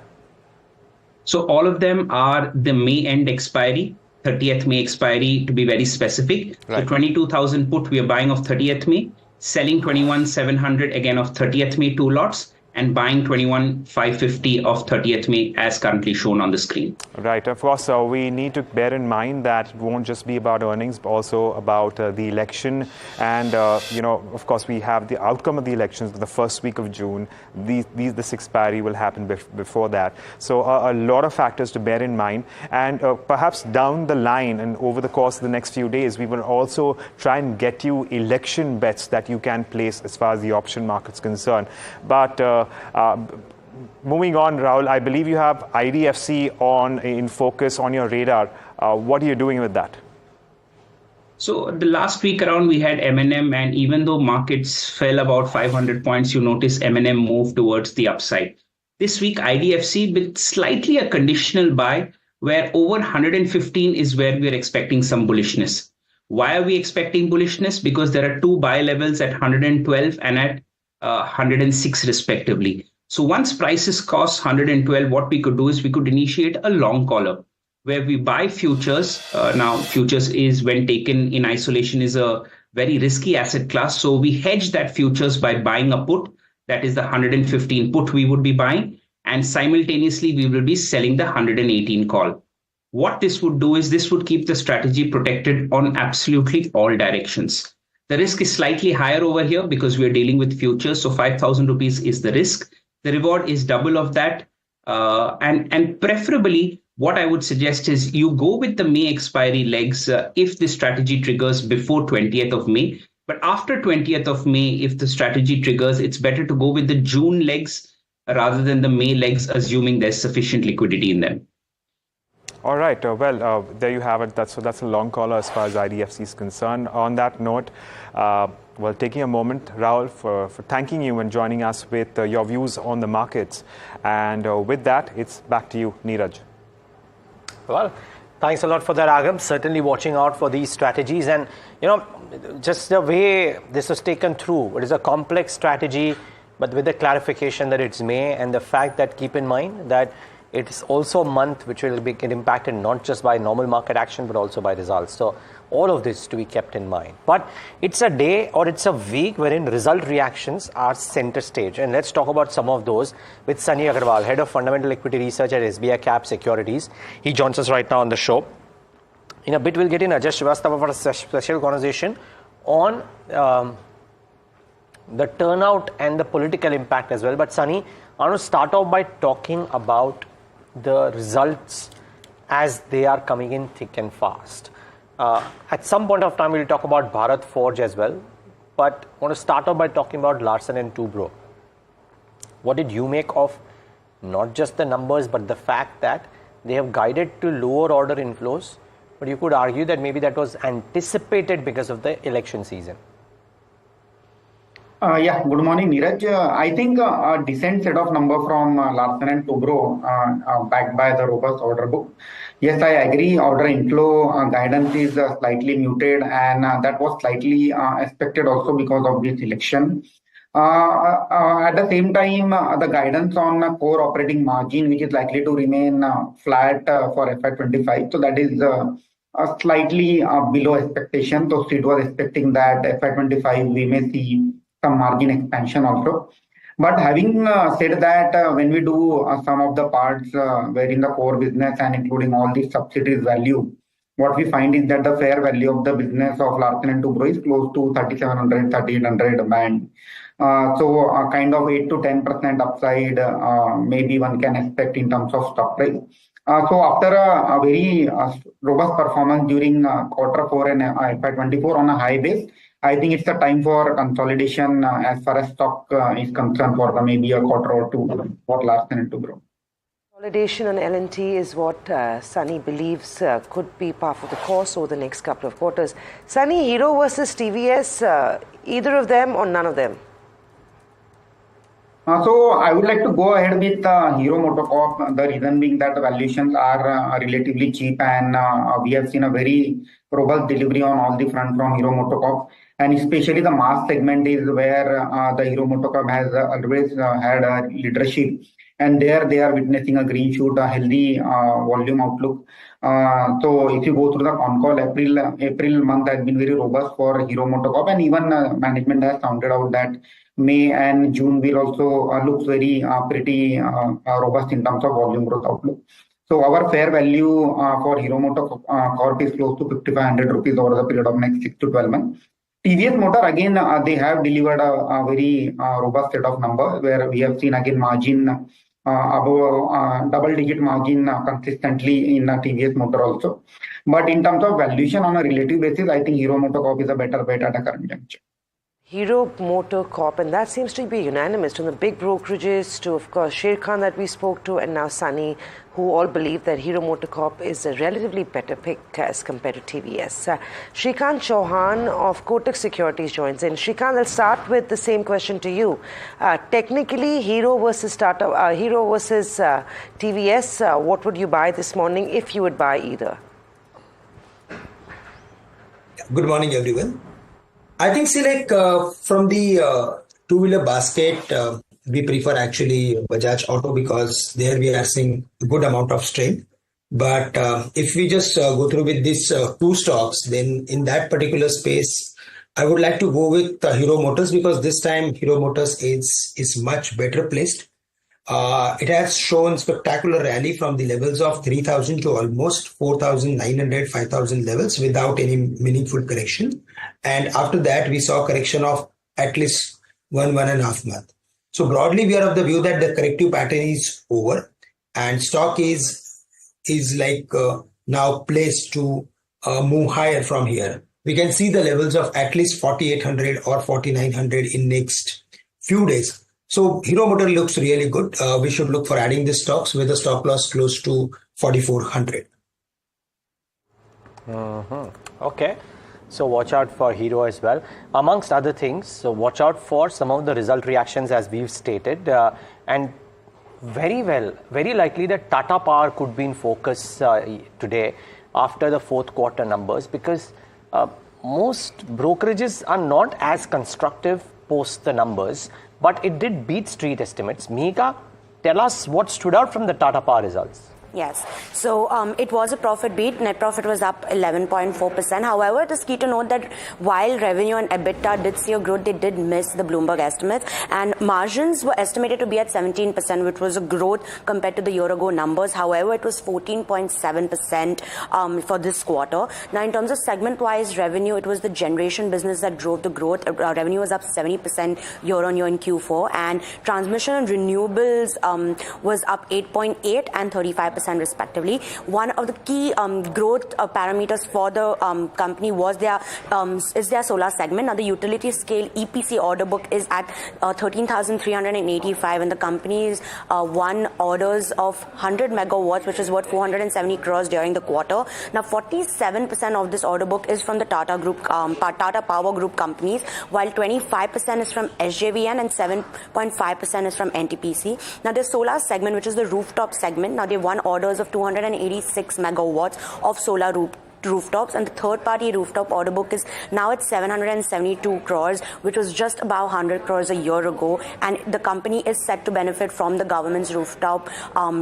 So all of them are the May end expiry, 30th May expiry to be very specific. Right. So 22,000 put we are buying of 30th May, selling 21,700 again of 30th May 2 lots, and buying 21,550 of 30th May as currently shown on the screen. Right. Of course, we need to bear in mind that it won't just be about earnings, but also about the election. And, of course, we have the outcome of the elections the first week of June. This expiry will happen before that. So a lot of factors to bear in mind. And perhaps down the line and over the course of the next few days, we will also try and get you election bets that you can place as far as the option market's concerned. But moving on, Rahul, I believe you have IDFC in focus on your radar. What are you doing with that? So the last week around we had M&M, and even though markets fell about 500 points, you notice M&M moved towards the upside. This week IDFC with slightly a conditional buy, where over 115 is where we are expecting some bullishness. Why are we expecting bullishness? Because there are two buy levels at 112 and at 106 respectively. So once prices cross 112, what we could do is we could initiate a long collar where we buy futures. Now, futures is, when taken in isolation, is a very risky asset class. So we hedge that futures by buying a put. That is the 115 put we would be buying. And simultaneously, we will be selling the 118 call. What this would do is this would keep the strategy protected on absolutely all directions. The risk is slightly higher over here because we are dealing with futures. So 5,000 rupees is the risk. The reward is double of that. And preferably, what I would suggest is you go with the May expiry legs if the strategy triggers before 20th of May. But after 20th of May, if the strategy triggers, it's better to go with the June legs rather than the May legs, assuming there's sufficient liquidity in them. All right. There you have it. That's a long caller as far as IDFC is concerned. On that note, taking a moment, Rahul, for thanking you and joining us with your views on the markets. And with that, it's back to you, Niraj. Well, thanks a lot for that, Agam. Certainly watching out for these strategies. And, just the way this was taken through, it is a complex strategy, but with the clarification that it's May, and the fact that, keep in mind that it's also a month which will get impacted not just by normal market action, but also by results. So all of this to be kept in mind. But it's a day or it's a week wherein result reactions are center stage. And let's talk about some of those with Sunny Agarwal, Head of Fundamental Equity Research at SBI Cap Securities. He joins us right now on the show. In a bit, we'll get in Ajay Srivastava for a special conversation on the turnout and the political impact as well. But Sunny, I want to start off by talking about the results as they are coming in thick and fast. At some point of time, we'll talk about Bharat Forge as well. But I want to start off by talking about Larsen & Toubro. What did you make of not just the numbers, but the fact that they have guided to lower order inflows? But you could argue that maybe that was anticipated because of the election season. Good morning, Niraj. I think a decent set of numbers from Larsen & Toubro backed by the robust order book. Yes, I agree. Order inflow guidance is slightly muted, and that was slightly expected also because of this election. At the same time, the guidance on core operating margin, which is likely to remain flat for FY25, so that is slightly below expectation. So Street was expecting that FY25 we may see some margin expansion also. But having said that, when we do some of the parts wherein the core business and including all the subsidiaries value, what we find is that the fair value of the business of Larsen & Toubro is close to 3,700, 3,800 band. So kind of 8 to 10% upside maybe one can expect in terms of stock price. So after a very robust performance during Q4 and FY24 on a high base, I think it's the time for consolidation as far as stock is concerned for maybe a quarter or two for Larsen & Toubro. Consolidation on L&T is what Sunny believes could be par for the course over the next couple of quarters. Sunny, Hero versus TVS, either of them or none of them? So I would like to go ahead with Hero MotoCorp. The reason being that the valuations are relatively cheap, and we have seen a very robust delivery on all the front from Hero MotoCorp. And especially the mass segment is where the Hero MotoCorp has always had leadership. And there they are witnessing a green shoot, a healthy volume outlook. So if you go through the con call, April month has been very robust for Hero MotoCorp, and even management has sounded out that May and June will also look very pretty robust in terms of volume growth outlook. So our fair value for Hero MotoCorp is close to 5,500 rupees over the period of next 6 to 12 months. TVS Motor, again, they have delivered a very robust set of numbers where we have seen again margin above double-digit margin consistently in TVS Motor also. But in terms of valuation on a relative basis, I think Hero MotoCorp is a better bet at a current juncture. Hero Motor Corp, and that seems to be unanimous from the big brokerages to, of course, Sher Khan that we spoke to, and now Sunny, who all believe that Hero Motor Corp is a relatively better pick as compared to TVS. Shrikant Chauhan of Kotak Securities joins in. Shrikant, I'll start with the same question to you. Technically, Hero versus TVS, what would you buy this morning if you would buy either? Good morning, everyone. I think, from the two-wheeler basket, we prefer actually Bajaj Auto because there we are seeing a good amount of strength. But if we just go through with these two stocks, then in that particular space, I would like to go with Hero Motors because this time Hero Motors is much better placed. It has shown spectacular rally from the levels of 3,000 to almost 4,900, 5,000 levels without any meaningful correction. And after that, we saw correction of at least 1.5 months. So broadly, we are of the view that the corrective pattern is over and stock is now placed to move higher from here. We can see the levels of at least 4,800 or 4,900 in next few days. So Hero Motor looks really good. We should look for adding these stocks with a stop loss close to 4,400. Okay. So watch out for Hero as well. Amongst other things, so watch out for some of the result reactions as we've stated. And very likely that Tata Power could be in focus today after the fourth quarter numbers because most brokerages are not as constructive post the numbers. But it did beat street estimates. Mika, tell us what stood out from the Tata Power results. Yes. So it was a profit beat. Net profit was up 11.4%. However, it is key to note that while revenue and EBITDA did see a growth, they did miss the Bloomberg estimates. And margins were estimated to be at 17%, which was a growth compared to the year ago numbers. However, it was 14.7% for this quarter. Now, in terms of segment-wise revenue, it was the generation business that drove the growth. Revenue was up 70% year-on-year in Q4. And transmission and renewables was up 8.8 and 35%. Respectively. One of the key growth parameters for the company was their solar segment. Now the utility scale EPC order book is at 13,385 and the company's won orders of 100 megawatts, which is worth 470 crores during the quarter. Now 47% of this order book is from the Tata Power Group companies, while 25% is from SJVN and 7.5% is from NTPC. Now the solar segment, which is the rooftop segment, now they won orders of 286 megawatts of solar rooftops, and the third-party rooftop order book is now at 772 crores, which was just about 100 crores a year ago, and the company is set to benefit from the government's rooftop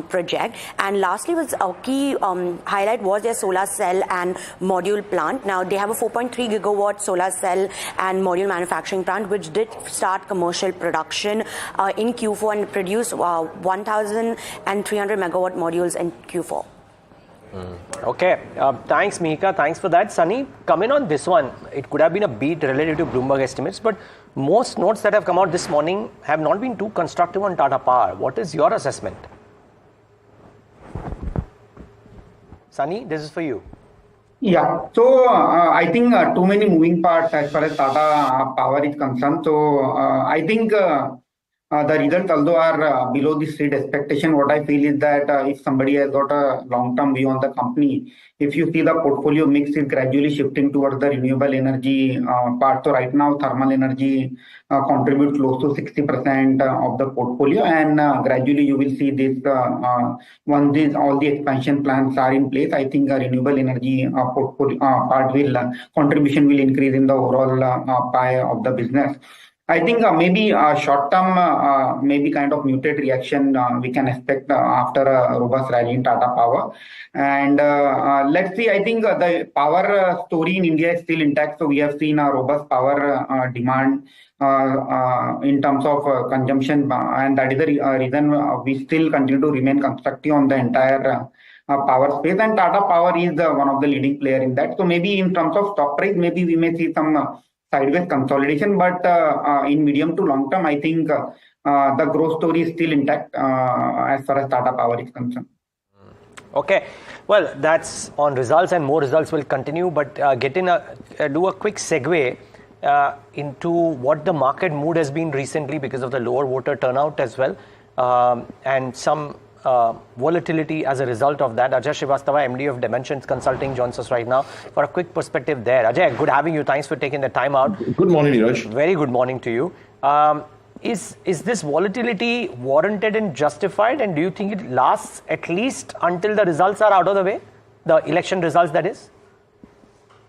project. And lastly, was a key highlight was their solar cell and module plant. Now, they have a 4.3 gigawatt solar cell and module manufacturing plant, which did start commercial production in Q4 and produced 1,300 megawatt modules in Q4. Okay, thanks Mika, thanks for that. Sunny, come in on this one. It could have been a beat relative to Bloomberg estimates, but most notes that have come out this morning have not been too constructive on Tata Power. What is your assessment? Sunny, this is for you. Yeah, so I think too many moving parts as far as Tata Power is concerned. So I think the results, although are below the street expectation, what I feel is that if somebody has got a long-term view on the company, if you see the portfolio mix is gradually shifting towards the renewable energy part. So right now, thermal energy contributes close to 60% of the portfolio, and gradually you will see this once all the expansion plans are in place. I think renewable energy portfolio part contribution will increase in the overall pie of the business. I think maybe short-term, maybe kind of muted reaction we can expect after a robust rally in Tata Power. And let's see, I think the power story in India is still intact. So we have seen a robust power demand in terms of consumption. And that is the reason we still continue to remain constructive on the entire power space. And Tata Power is one of the leading player in that. So maybe in terms of stock price, maybe we may see some sideways consolidation, but in medium to long term, I think the growth story is still intact as far as Tata Power is concerned. Okay, well, that's on results, and more results will continue. But do a quick segue. into what the market mood has been recently because of the lower voter turnout as well, and some volatility as a result of that. Ajay Srivastava, MD of Dimensions Consulting, joins us right now for a quick perspective there. Ajay, good having you. Thanks for taking the time out. Good morning, Niraj. Very good morning to you. Is this volatility warranted and justified, and do you think it lasts at least until the results are out of the way? The election results, that is?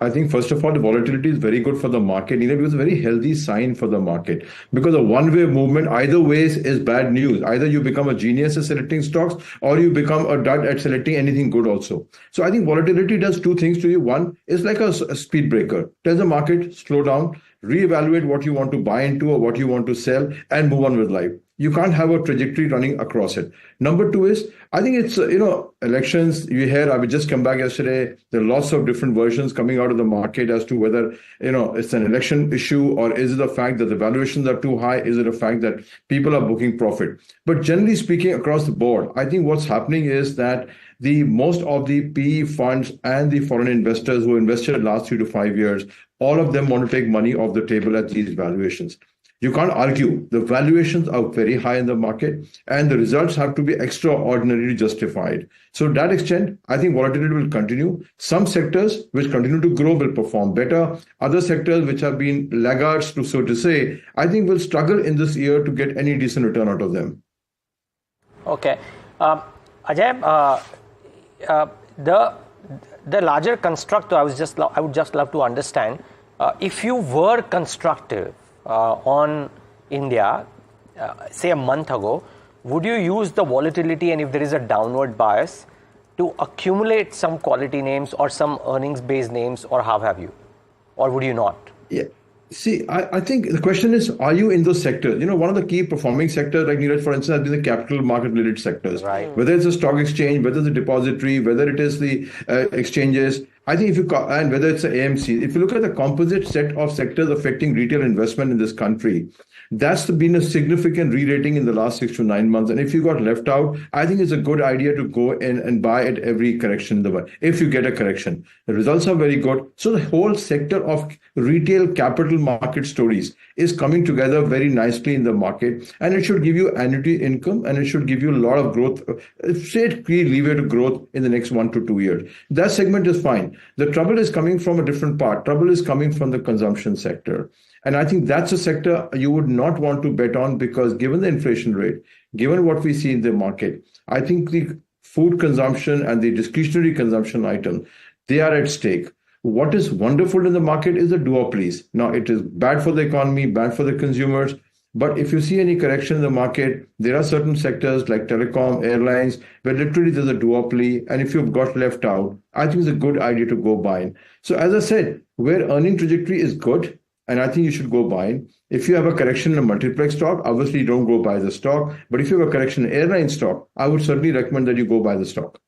I think, first of all, the volatility is very good for the market. It was a very healthy sign for the market, because a one-way movement either ways is bad news. Either you become a genius at selecting stocks, or you become a dud at selecting anything good also. So I think volatility does two things to you. One is like a speed breaker. Tells the market, slow down, reevaluate what you want to buy into or what you want to sell, and move on with life. You can't have a trajectory running across it. Number two is, I think it's, elections, you hear, I would just come back yesterday, there are lots of different versions coming out of the market as to whether, it's an election issue, or is it the fact that the valuations are too high? Is it a fact that people are booking profit? But generally speaking, across the board, I think what's happening is that most of the PE funds and the foreign investors who invested in the last 3 to 5 years, all of them want to take money off the table at these valuations. You can't argue. The valuations are very high in the market, and the results have to be extraordinarily justified. So to that extent, I think volatility will continue. Some sectors which continue to grow will perform better. Other sectors which have been laggards, so to say, I think will struggle in this year to get any decent return out of them. Okay. Ajay, the larger construct, I would just love to understand, if you were constructive on India, say a month ago, would you use the volatility, and if there is a downward bias, to accumulate some quality names or some earnings-based names, or how have you? Or would you not? Yeah. See, I think the question is, are you in those sectors? One of the key performing sectors, like Niraj, for instance, has been the capital market-related sectors. Right. Whether it's a stock exchange, whether it's a depository, whether it is the exchanges, I think and whether it's the AMC, if you look at the composite set of sectors affecting retail investment in this country, that's been a significant re-rating in the last 6 to 9 months. And if you got left out, I think it's a good idea to go in and buy at every correction, if you get a correction. The results are very good. So the whole sector of retail capital market stories is coming together very nicely in the market, and it should give you annuity income, and it should give you a lot of growth, straight leeway to growth in the next 1 to 2 years. That segment is fine. The trouble is coming from a different part. Trouble is coming from the consumption sector. And I think that's a sector you would not want to bet on, because given the inflation rate, given what we see in the market, I think the food consumption and the discretionary consumption items, they are at stake. What is wonderful in the market is the duopolies. Now, it is bad for the economy, bad for the consumers. But if you see any correction in the market, there are certain sectors like telecom, airlines, where literally there's a duopoly. And if you've got left out, I think it's a good idea to go buy in. So as I said, where earning trajectory is good, and I think you should go buy in. If you have a correction in a multiplex stock, obviously you don't go buy the stock. But if you have a correction in airline stock, I would certainly recommend that you go buy the stock.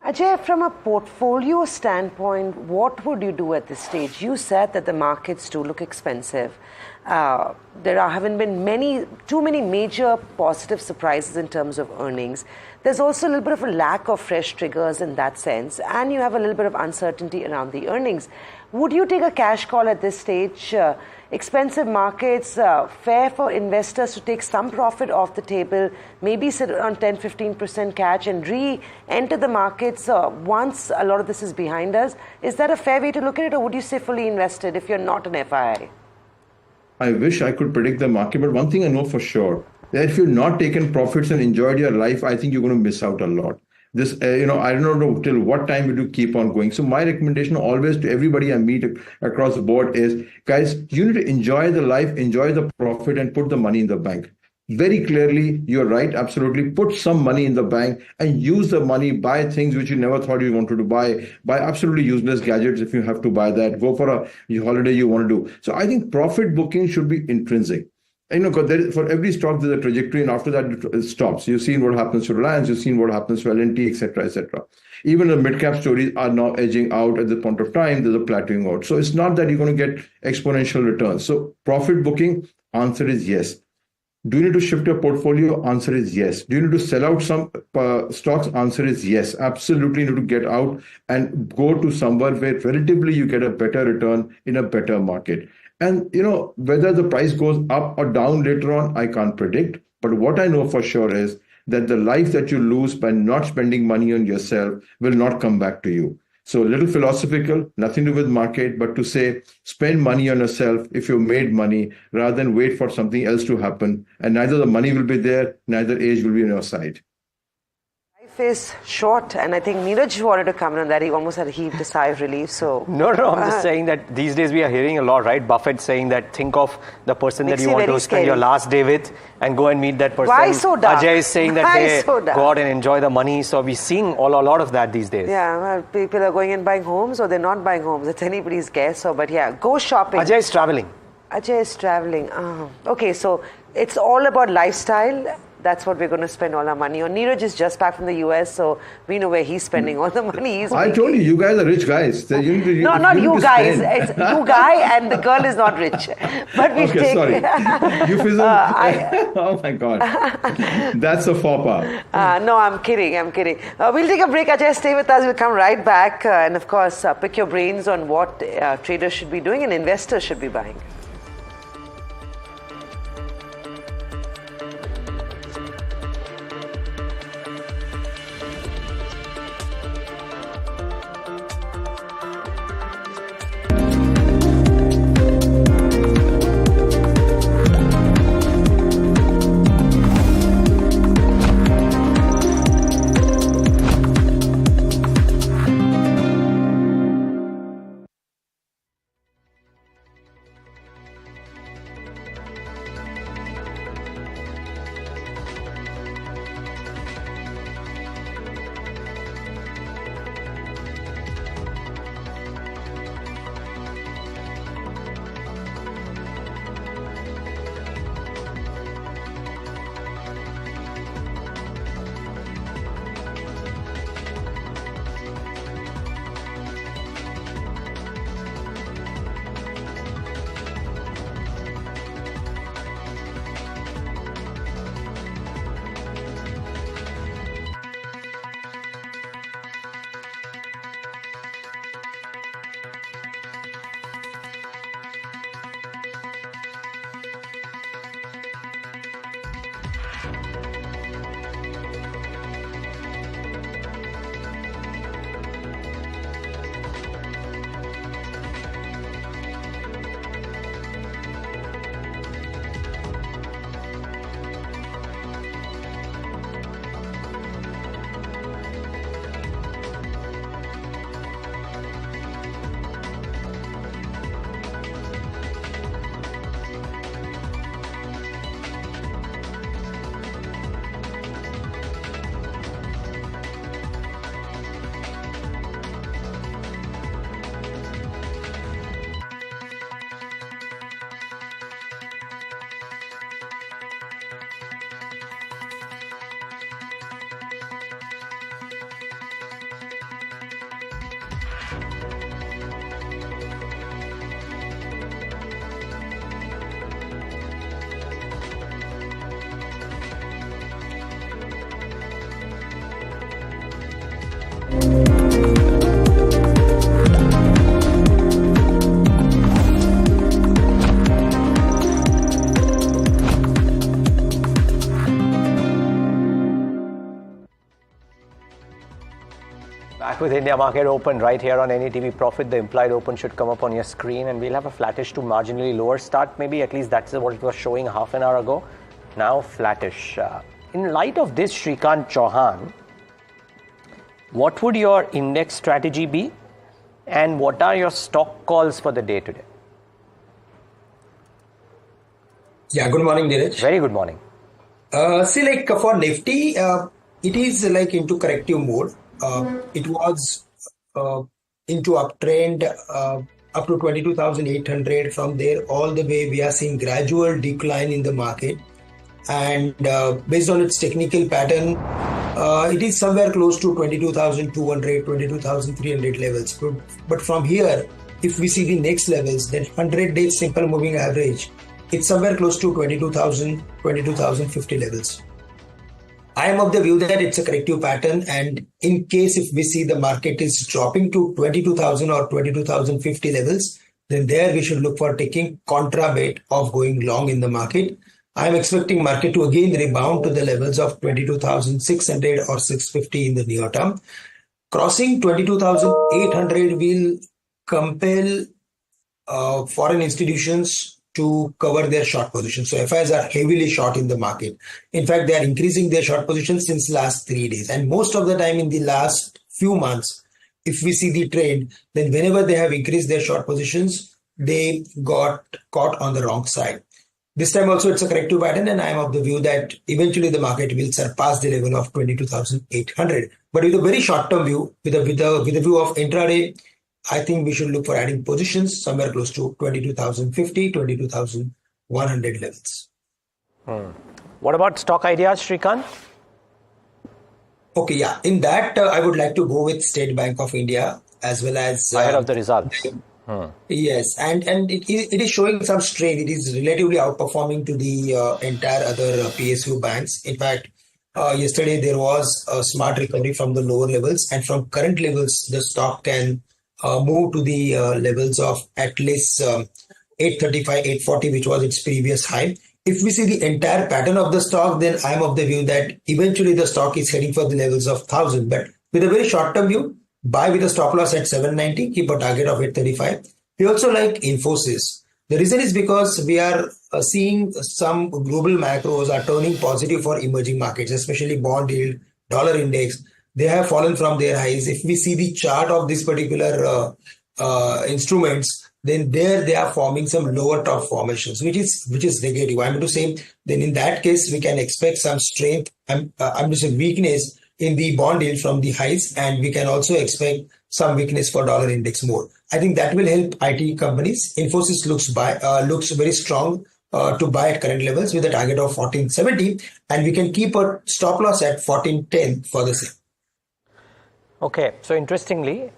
Ajay, from a portfolio standpoint, what would you do at this stage? You said that the markets do look expensive. There haven't been too many major positive surprises in terms of earnings. There's also a little bit of a lack of fresh triggers in that sense, and you have a little bit of uncertainty around the earnings. Would you take a cash call at this stage? Expensive markets, fair for investors to take some profit off the table, maybe sit around 10-15% cash and re-enter the markets once a lot of this is behind us. Is that a fair way to look at it, or would you say fully invested if you're not an FII? I wish I could predict the market, but one thing I know for sure, that if you've not taken profits and enjoyed your life, I think you're going to miss out a lot. This, I don't know till what time will you keep on going. So my recommendation always to everybody I meet across the board is, guys, you need to enjoy the life, enjoy the profit, and put the money in the bank. Very clearly, you're right, absolutely. Put some money in the bank and use the money, buy things which you never thought you wanted to buy absolutely useless gadgets if you have to buy that, go for a holiday you want to do. So I think profit booking should be intrinsic. For every stock, there's a trajectory, and after that, it stops. You've seen what happens to Reliance, you've seen what happens to L&T, etc., etc. Even the midcap stories are now edging out at the point of time. There's a plateauing out. So it's not that you're going to get exponential returns. So profit booking, answer is yes. Do you need to shift your portfolio? Answer is yes. Do you need to sell out some stocks? Answer is yes. Absolutely need to get out and go to somewhere where relatively you get a better return in a better market. And whether the price goes up or down later on, I can't predict. But what I know for sure is that the life that you lose by not spending money on yourself will not come back to you. So a little philosophical, nothing to do with market, but to say, spend money on yourself if you made money rather than wait for something else to happen. And neither the money will be there, neither age will be on your side. Life is short, and I think Niraj wanted to comment on that. He almost had heaved a sigh of relief. So No, I'm just saying that these days we are hearing a lot, right? Buffett saying that think of the person that you want to spend your last day with and go and meet that person. Why so dark? Ajay is saying that, hey, go out and enjoy the money. So we're seeing a lot of that these days. Yeah, well, people are going and buying homes or they're not buying homes. It's anybody's guess. So, but yeah, go shopping. Ajay is traveling. Okay, so it's all about lifestyle. That's what we're going to spend all our money on. Niraj is just back from the US, so we know where he's spending all the money. I told you, you guys are rich guys. Not you guys. It's you guy and the girl is not rich. But we okay, sorry. Euphemism. Oh my God. That's a faux pas. No, I'm kidding. We'll take a break. Ajay, stay with us. We'll come right back. And of course, pick your brains on what traders should be doing and investors should be buying. Back with India Market Open right here on NDTV Profit. The implied open should come up on your screen and we'll have a flattish to marginally lower start. Maybe at least that's what it was showing half an hour ago. Now flattish. In light of this, Shrikant Chauhan, what would your index strategy be? And what are your stock calls for the day today? Yeah, good morning, Niraj. Very good morning. See, like for Nifty, it is like into corrective mode. It was into uptrend up to 22,800. From there, all the way, we are seeing gradual decline in the market. And based on its technical pattern, it is somewhere close to 22,200, 22,300 levels. But from here, if we see the next levels, then 100-day simple moving average, it's somewhere close to 22,000, 22,050 levels. I am of the view that it's a corrective pattern, and in case if we see the market is dropping to 22,000 or 22,050 levels, then there we should look for taking contra bait of going long in the market. I'm expecting market to again rebound to the levels of 22,600 or 650 in the near term. Crossing 22,800 will compel foreign institutions to cover their short positions. So FIs are heavily short in the market. In fact, they are increasing their short positions since last 3 days. And most of the time in the last few months, if we see the trend, then whenever they have increased their short positions, they got caught on the wrong side. This time also it's a corrective pattern, and I am of the view that eventually the market will surpass the level of 22,800. But with a very short-term view, with a view of intraday, I think we should look for adding positions somewhere close to 22,050, 22,100 levels. What about stock ideas, Shrikant? Okay, yeah. In that, I would like to go with State Bank of India as well as... ahead of the results. Yes, and it is showing some strain. It is relatively outperforming to the entire other PSU banks. In fact, yesterday there was a smart recovery from the lower levels, and from current levels, the stock can move to the levels of at least 835, 840, which was its previous high. If we see the entire pattern of the stock, then I'm of the view that eventually the stock is heading for the levels of 1,000. But with a very short-term view, buy with a stop loss at 790, keep a target of 835. We also like Infosys. The reason is because we are seeing some global macros are turning positive for emerging markets, especially bond yield, dollar index. They have fallen from their highs. If we see the chart of this particular instruments, then there they are forming some lower top formations, which is negative. I'm to say, then in that case, we can expect some strength. I'm to say weakness in the bond yield from the highs, and we can also expect some weakness for dollar index more. I think that will help IT companies. Infosys looks very strong to buy at current levels with a target of 1470, and we can keep a stop loss at 1410 for the same. Okay, so interestingly,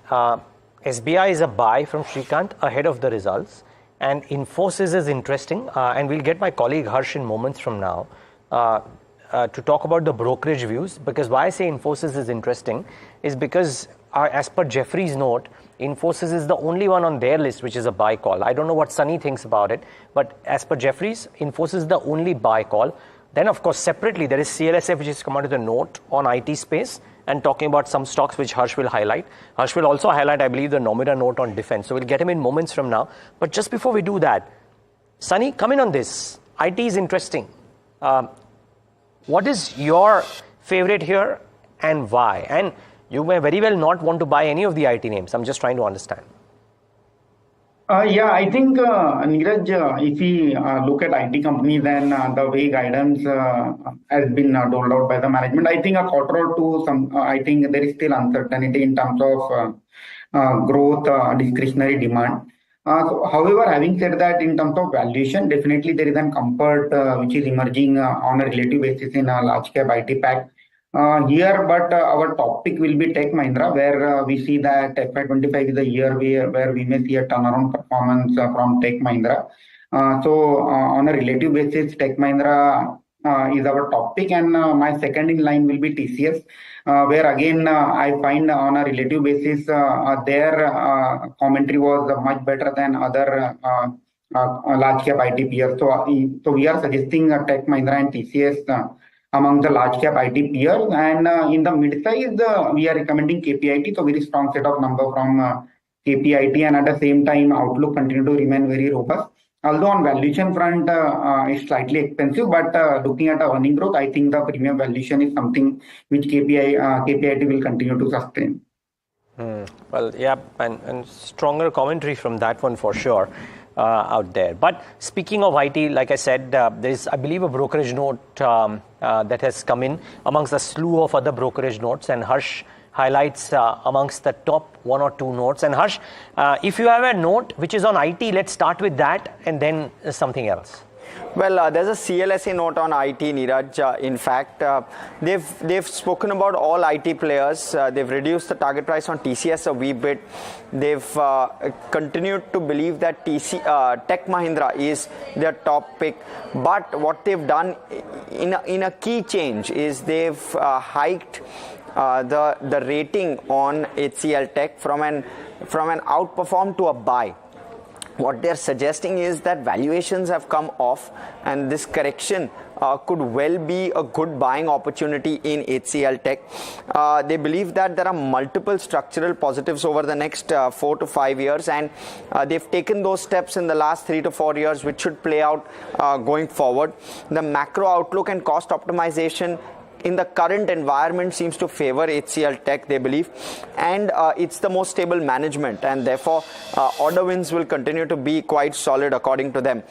SBI is a buy from Shrikant ahead of the results, and Infosys is interesting, and we'll get my colleague Harsh in moments from now to talk about the brokerage views, because why I say Infosys is interesting is because as per Jeffrey's note, Infosys is the only one on their list which is a buy call. I don't know what Sunny thinks about it, but as per Jeffrey's, Infosys is the only buy call. Then of course separately there is CLSF, which has come out with a note on IT space and talking about some stocks which Harsh will highlight. Harsh will also highlight, I believe, the Nomura note on defense. So we'll get him in moments from now. But just before we do that, Sunny, come in on this. IT is interesting. What is your favorite here and why? And you may very well not want to buy any of the IT names. I'm just trying to understand. Yeah, I think, Niraj, if we look at IT companies, then the way guidance has been doled out by the management, I think a quarter or two, I think there is still uncertainty in terms of growth, discretionary demand. However, having said that, in terms of valuation, definitely there is an comfort which is emerging on a relative basis in a large cap IT pack. Here, but our topic will be Tech Mahindra, where we see that FY25 is a year where we may see a turnaround performance from Tech Mahindra. So on a relative basis, Tech Mahindra is our topic, and my second in line will be TCS, where again I find on a relative basis their commentary was much better than other large cap IT peers. So we are suggesting Tech Mahindra and TCS among the large cap IT peers, and in the mid size we are recommending KPIT. So very strong set of number from KPIT, and at the same time outlook continue to remain very robust. Although on valuation front it's slightly expensive, but looking at earning growth, I think the premium valuation is something which KPIT will continue to sustain. Well, yeah, and stronger commentary from that one for sure. Out there. But speaking of IT, like I said, there's, I believe, a brokerage note that has come in amongst a slew of other brokerage notes, and Harsh highlights amongst the top one or two notes. And Harsh, if you have a note which is on IT, let's start with that and then something else. Well, there's a CLSA note on IT, Niraj. In fact, they've spoken about all IT players. They've reduced the target price on TCS a wee bit. They've continued to believe that Tech Mahindra is their top pick. But what they've done in a key change is they've hiked the rating on HCL Tech from an outperform to a buy. what they're suggesting is that valuations have come off, and this correction could well be a good buying opportunity in HCL Tech. They believe that there are multiple structural positives over the next 4 to 5 years, and they've taken those steps in the last 3 to 4 years, which should play out going forward. The macro outlook and cost optimization in the current environment seems to favor HCL Tech, they believe, and it's the most stable management, and therefore order wins will continue to be quite solid according to them.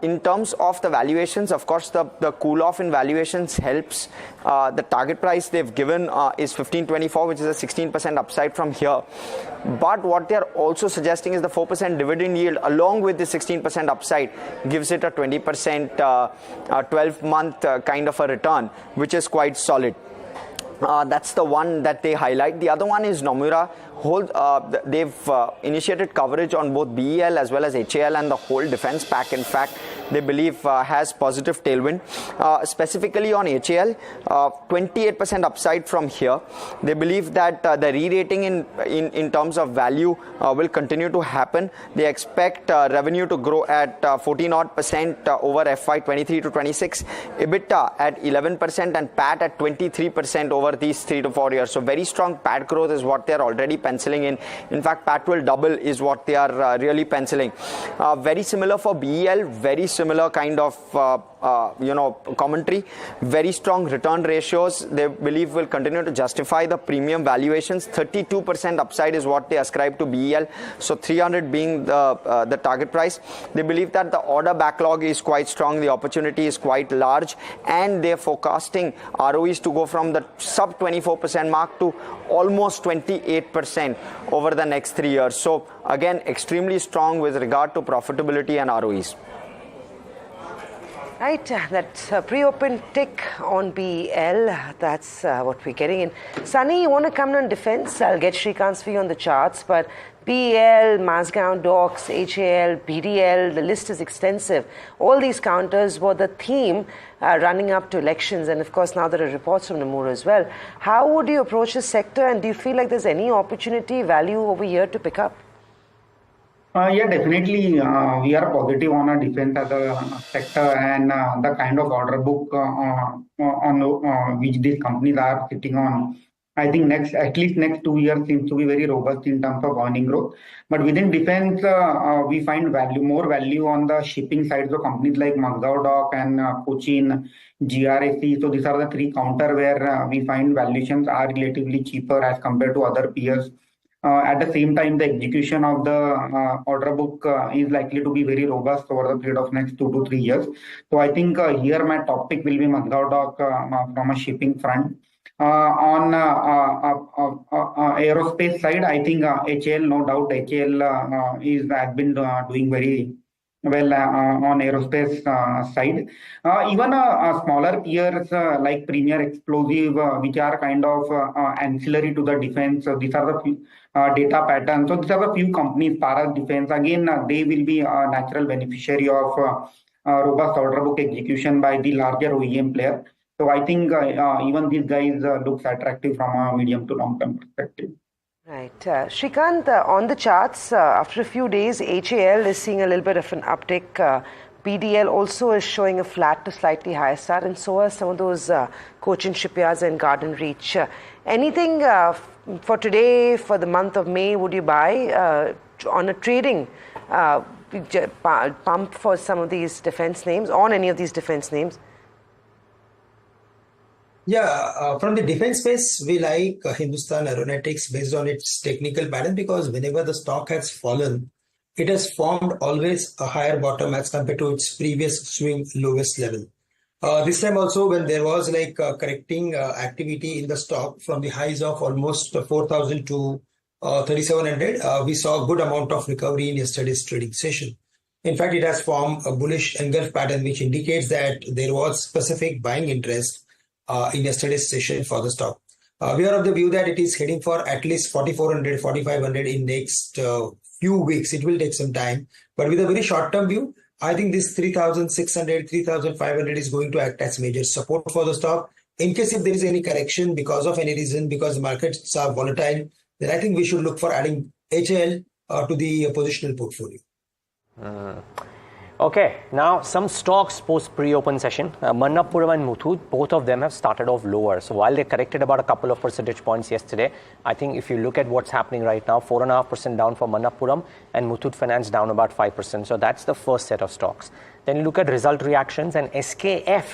In terms of the valuations, of course, the cool off in valuations helps. The target price they've given is 1524, which is a 16% upside from here. But what they're also suggesting is the 4% dividend yield along with the 16% upside gives it a 20% 12-month kind of a return, which is quite solid. That's the one that they highlight. The other one is Nomura. They've initiated coverage on both BEL as well as HAL and the whole defense pack. In fact, they believe has positive tailwind. Specifically on HAL, 28% upside from here. They believe that the re-rating in terms of value will continue to happen. They expect revenue to grow at 14% over FY23 to 26, EBITDA at 11% and PAT at 23% over these 3 to 4 years. So very strong PAT growth is what they're already penciling in. In fact, PAT will double is what they are really penciling. Very similar for BEL, very similar kind of commentary. Very strong return ratios. They believe will continue to justify the premium valuations. 32% upside is what they ascribe to BEL. So 300 being the target price. They believe that the order backlog is quite strong. The opportunity is quite large, and they're forecasting ROEs to go from the sub 24% mark to almost 28% over the next 3 years. So again, extremely strong with regard to profitability and ROEs. Right, that's a pre-open tick on BEL. That's what we're getting in. Sunny, you want to come on defense? I'll get Shrikant's view on the charts, but BEL, Mazgaon Docks, HAL, BDL, the list is extensive. All these counters were the theme running up to elections, and of course now there are reports from Nomura as well. How would you approach this sector, and do you feel like there's any opportunity value over here to pick up? Yeah, definitely. We are positive on a defense as a sector, and the kind of order book on which these companies are sitting on. I think at least next 2 years seems to be very robust in terms of earning growth. But within defense, we find more value on the shipping side. So companies like Mazgaon Dock and Cochin, GRAC. So these are the 3 counter where we find valuations are relatively cheaper as compared to other peers. At the same time, the execution of the order book is likely to be very robust over the period of next 2 to 3 years. So I think here my top pick will be Mazgaon Dock from a shipping front. On aerospace side, I think HAL, no doubt, HAL has been doing very well on aerospace side. Even smaller peers like Premier Explosive, which are kind of ancillary to the defense. So these are the few data patterns. So these are the few companies, Paras Defense. Again, they will be a natural beneficiary of robust order book execution by the larger OEM player. So I think even these guys looks attractive from a medium to long term perspective. Right. Shrikant, on the charts, after a few days, HAL is seeing a little bit of an uptick. BDL also is showing a flat to slightly higher start, and so are some of those Cochin shipyards and Garden Reach. Anything for today, for the month of May, would you buy on a trading pump for some of these defense names, on any of these defense names? Yeah, from the defense space, we like Hindustan Aeronautics based on its technical pattern, because whenever the stock has fallen, it has formed always a higher bottom as compared to its previous swing lowest level. This time also, when there was like correcting activity in the stock from the highs of almost 4,000 to 3,700, we saw a good amount of recovery in yesterday's trading session. In fact, it has formed a bullish engulf pattern, which indicates that there was specific buying interest in yesterday's session for the stock. We are of the view that it is heading for at least 4,400, 4,500 in next few weeks. It will take some time, but with a very short-term view, I think this 3,600, 3,500 is going to act as major support for the stock. In case if there is any correction because of any reason, because the markets are volatile, then I think we should look for adding HAL to the positional portfolio. Okay, now some stocks post pre-open session. Manappuram and Muthoot, both of them have started off lower. So while they corrected about a couple of percentage points yesterday, I think if you look at what's happening right now, 4.5% down for Manappuram and Muthoot Finance down about 5%. So that's the first set of stocks. Then you look at result reactions, and SKF,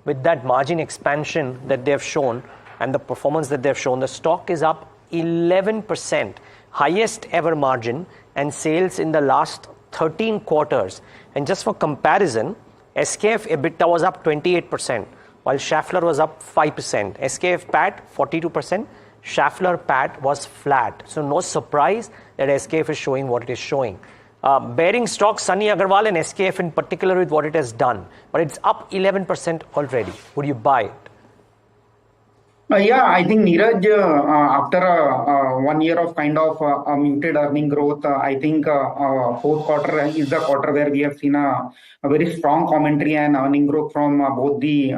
with that margin expansion that they've shown and the performance that they've shown, the stock is up 11%, highest ever margin and sales in the last 13 quarters. And just for comparison, SKF EBITDA was up 28%, while Schaeffler was up 5%. SKF PAT 42%, Schaeffler PAT was flat. So no surprise that SKF is showing what it is showing. Bearing stocks, Sunny Agarwal and SKF in particular with what it has done. But it's up 11% already. Would you buy it? Yeah, I think Niraj, after 1 year of kind of muted earning growth, I think fourth quarter is the quarter where we have seen a very strong commentary and earning growth from both the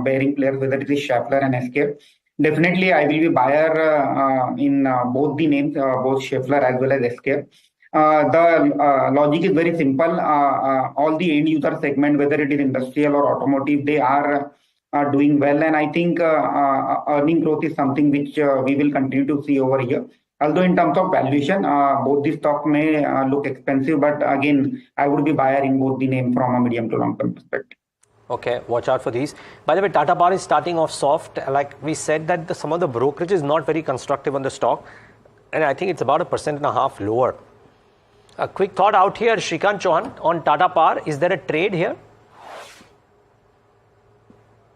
bearing players, whether it is Schaeffler and SKF. Definitely, I will be buyer in both the names, both Schaeffler as well as SKF. The logic is very simple. All the end user segment, whether it is industrial or automotive, they are doing well, and I think earning growth is something which we will continue to see over here. Although in terms of valuation, both the stock may look expensive, but again, I would be buyer in both the name from a medium to long term perspective. Okay, watch out for these. By the way, Tata Power is starting off soft. Like we said that some of the brokerage is not very constructive on the stock, and I think it's about 1.5% lower. A quick thought out here, Shrikant Chauhan on Tata Power. Is there a trade here?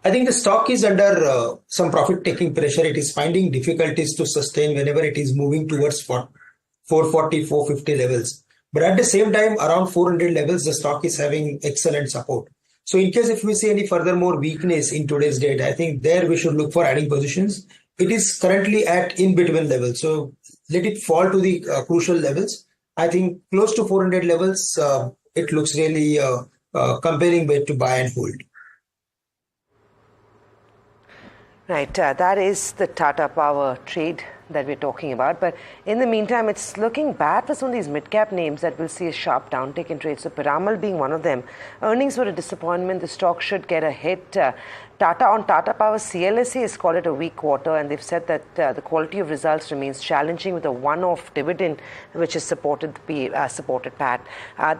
I think the stock is under some profit-taking pressure. It is finding difficulties to sustain whenever it is moving towards 440, 450 levels. But at the same time, around 400 levels, the stock is having excellent support. So in case if we see any further more weakness in today's date, I think there we should look for adding positions. It is currently at in-between levels. So let it fall to the crucial levels. I think close to 400 levels, it looks really compelling way to buy and hold. Right, that is the Tata Power trade that we're talking about. But in the meantime, it's looking bad for some of these mid-cap names that will see a sharp downtick in trade. So Piramal being one of them. Earnings were a disappointment. The stock should get a hit. Tata Power, CLSA has called it a weak quarter, and they've said that the quality of results remains challenging with a one-off dividend which has supported PAT.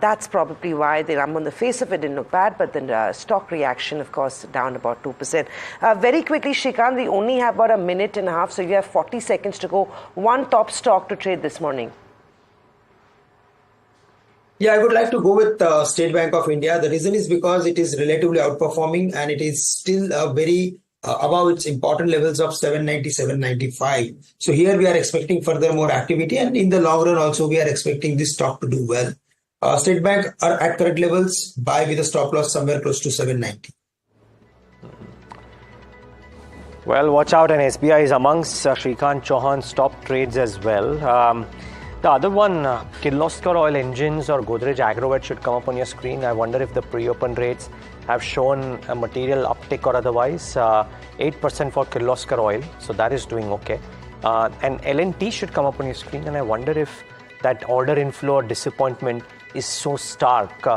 That's probably why the number on the face of it didn't look bad, but the stock reaction, of course, down about 2%. Very quickly, Shrikant, we only have about a minute and a half, so you have 40 seconds to go. One top stock to trade this morning. Yeah, I would like to go with State Bank of India. The reason is because it is relatively outperforming and it is still very above its important levels of 790, 795. So here we are expecting further more activity, and in the long run also we are expecting this stock to do well. State Bank are at current levels, buy with a stop loss somewhere close to 790. Well, watch out, and SBI is amongst Shrikant Chauhan's top trades as well. The other one, Kirloskar Oil Engines or Godrej Agrovet should come up on your screen. I wonder if the pre-open rates have shown a material uptick or otherwise. 8% for Kirloskar Oil, so that is doing okay. And L&T should come up on your screen, and I wonder if that order inflow or disappointment is so stark.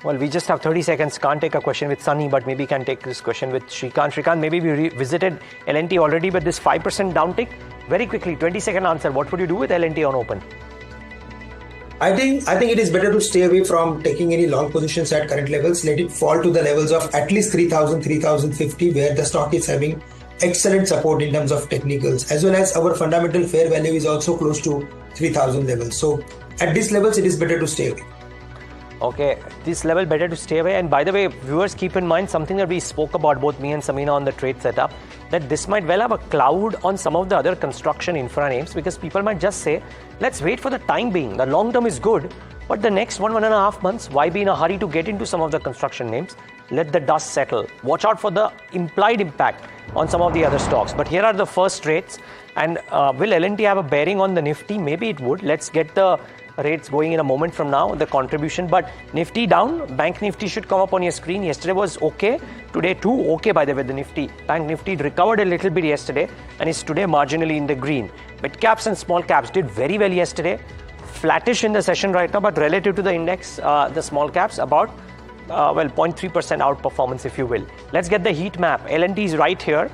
Well, we just have 30 seconds. Can't take a question with Sunny, but maybe can take this question with Shrikant. Shrikant, maybe we revisited L&T already, but this 5% downtick. Very quickly, 20-second answer. What would you do with L&T on open? I think it is better to stay away from taking any long positions at current levels. Let it fall to the levels of at least 3,000, 3,050, where the stock is having excellent support in terms of technicals, as well as our fundamental fair value is also close to 3,000 levels. So at these levels, it is better to stay away. Okay, this level better to stay away. And by the way, viewers, keep in mind something that we spoke about, both me and Samina, on the trade setup, that this might well have a cloud on some of the other construction infra names, because people might just say, let's wait for the time being. The long term is good, but the next 1.5 months, why be in a hurry to get into some of the construction names? Let the dust settle. Watch out for the implied impact on some of the other stocks. But here are the first rates. And will L&T have a bearing on the Nifty? Maybe it would. Let's get the rates going in a moment from now, the contribution. But Nifty down, Bank Nifty should come up on your screen. Yesterday was okay, today too okay, by the way. The Nifty, Bank Nifty recovered a little bit yesterday and is today marginally in the green. Mid caps and small caps did very well yesterday, flattish in the session right now, but relative to the index, the small caps about 0.3% outperformance, if you will. Let's get the heat map. L&T is right here,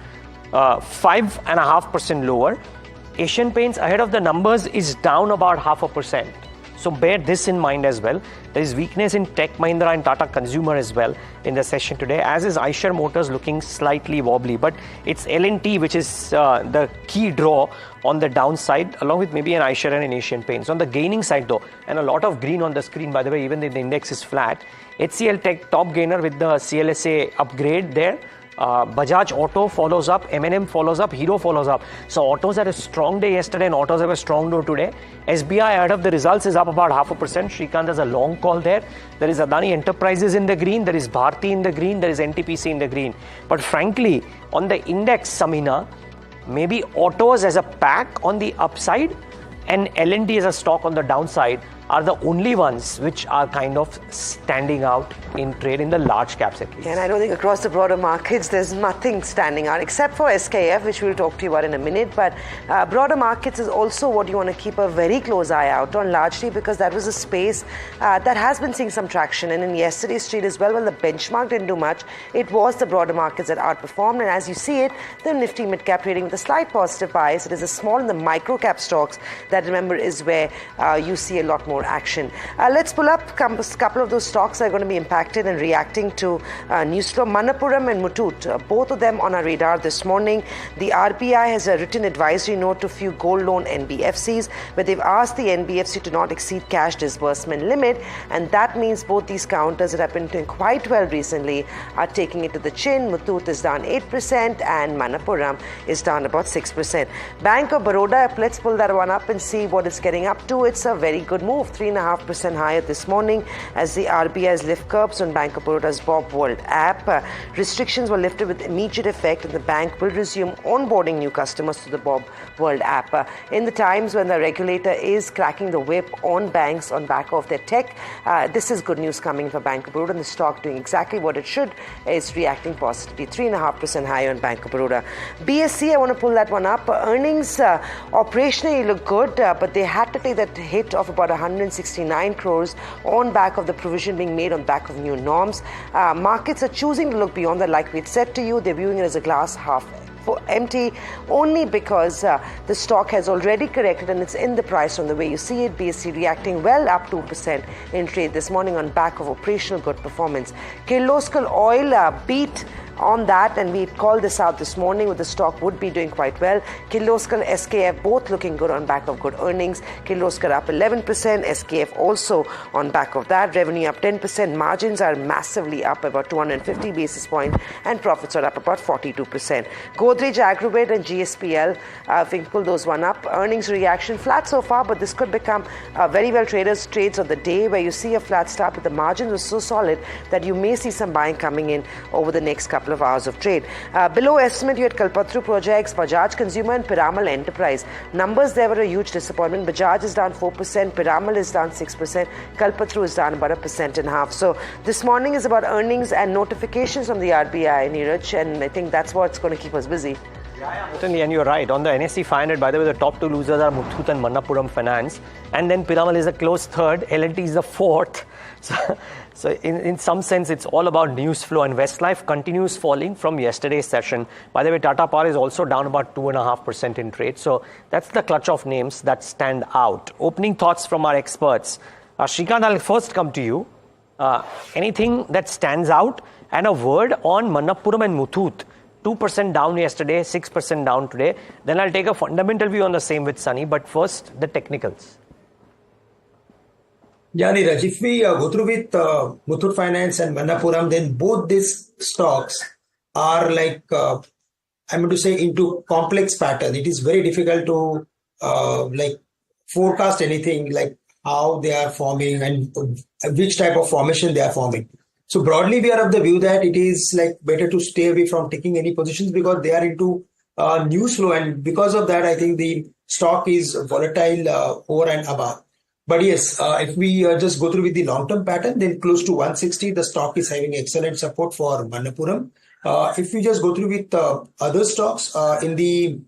5.5% lower. Asian Paints ahead of the numbers is down about 0.5%. So bear this in mind as well. There is weakness in Tech Mahindra and Tata Consumer as well in the session today, as is Eicher Motors looking slightly wobbly. But it's L&T which is the key draw on the downside, along with maybe an Eicher and an Asian Paints. On the gaining side though, and a lot of green on the screen, by the way, even if the index is flat, HCL Tech top gainer with the CLSA upgrade there. Bajaj Auto follows up, M&M follows up, Hero follows up. So autos had a strong day yesterday and autos have a strong day today. SBI ahead of the results is up about 0.5%. Shrikant has a long call there. There is Adani Enterprises in the green. There is Bharti in the green. There is NTPC in the green. But frankly, on the index, Samina, maybe autos as a pack on the upside and L&T as a stock on the downside are the only ones which are kind of standing out in trade in the large caps at least. And I don't think across the broader markets there's nothing standing out except for SKF, which we'll talk to you about in a minute. But broader markets is also what you want to keep a very close eye out on, largely because that was a space that has been seeing some traction. And in yesterday's trade as well, when the benchmark didn't do much, it was the broader markets that outperformed. And as you see it, the Nifty Midcap trading with a slight positive bias. It is the small and the micro cap stocks that, remember, is where you see a lot more action. Let's pull up a couple of those stocks that are going to be impacted and reacting to news flow. Manappuram and Muthoot, both of them on our radar this morning. The RBI has a written advisory note to few gold loan NBFCs, where they've asked the NBFC to not exceed cash disbursement limit, and that means both these counters that have been doing quite well recently are taking it to the chin. Muthoot is down 8% and Manappuram is down about 6%. Bank of Baroda, let's pull that one up and see what it's getting up to. It's a very good move, 3.5% higher this morning as the RBI's lift curbs on Bank of Baroda's Bob World app. Restrictions were lifted with immediate effect and the bank will resume onboarding new customers to the Bob World app. In the times when the regulator is cracking the whip on banks on back of their tech, this is good news coming for Bank of Baroda, and the stock doing exactly what it should, is reacting positively, 3.5% higher on Bank of Baroda. BSC, I want to pull that one up. Earnings operationally look good, but they had to take that hit of about 169 crores on back of the provision being made on back of new norms. Markets are choosing to look beyond that, like we had said to you. They're viewing it as a glass half empty, only because the stock has already corrected and it's in the price from the way you see it. BSC reacting well, up 2% in trade this morning on back of operational good performance. Kirloskar Oil beat on that, and we called this out this morning with the stock would be doing quite well. Kirloskar, SKF both looking good on back of good earnings. Kirloskar up 11%, SKF also on back of that. Revenue up 10%, margins are massively up about 250 basis points, and profits are up about 42%. Godrej Agrovet and GSPL, if we can pull those one up. Earnings reaction flat so far, but this could become very well trades of the day, where you see a flat start, but the margins are so solid that you may see some buying coming in over the next couple of hours of trade. Below estimate, you had Kalpataru Projects, Bajaj Consumer and Piramal Enterprise. Numbers there were a huge disappointment. Bajaj is down 4%, Piramal is down 6%, Kalpataru is down about 1.5%. So this morning is about earnings and notifications from the RBI, Niraj, and I think that's what's going to keep us busy. Certainly, and you're right. On the NSE 500, by the way, the top two losers are Muthoot and Manappuram Finance, and then Piramal is a close third, L&T is the fourth. So in some sense, it's all about news flow, and Westlife continues falling from yesterday's session. By the way, Tata Power is also down about 2.5% in trade. So that's the clutch of names that stand out. Opening thoughts from our experts. Shrikant, I'll first come to you. Anything that stands out, and a word on Manappuram and Muthoot. 2% down yesterday, 6% down today. Then I'll take a fundamental view on the same with Sunny. But first, the technicals. Yeah, Niraj, if we go through with Muthoot Finance and Manappuram, then both these stocks are like, I'm going to say, into complex pattern. It is very difficult to forecast anything like how they are forming and which type of formation they are forming. So broadly, we are of the view that it is like better to stay away from taking any positions because they are into news flow, and because of that, I think the stock is volatile over and above. But yes, if we just go through with the long-term pattern, then close to 160, the stock is having excellent support for Manappuram. If we just go through with other stocks in the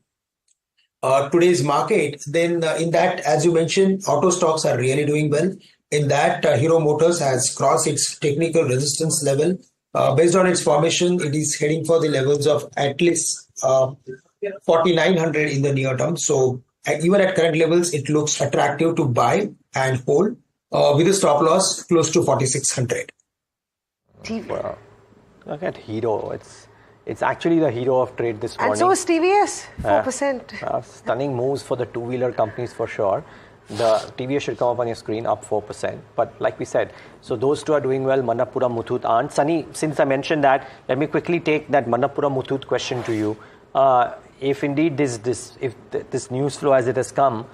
today's market, then in that, as you mentioned, auto stocks are really doing well. In that, Hero Motors has crossed its technical resistance level. Based on its formation, it is heading for the levels of at least 4,900 in the near term. So even at current levels, it looks attractive to buy and hold with a stop loss close to 4,600. Wow. Look at Hero. It's actually the hero of trade this morning. And so is TVS, 4%. Stunning moves for the two-wheeler companies for sure. The TVS should come up on your screen, up 4%. But like we said, so those two are doing well. Manappuram, Muthoot aren't. Sunny, since I mentioned that, let me quickly take that Manappuram, Muthoot question to you. If indeed this news flow as it has come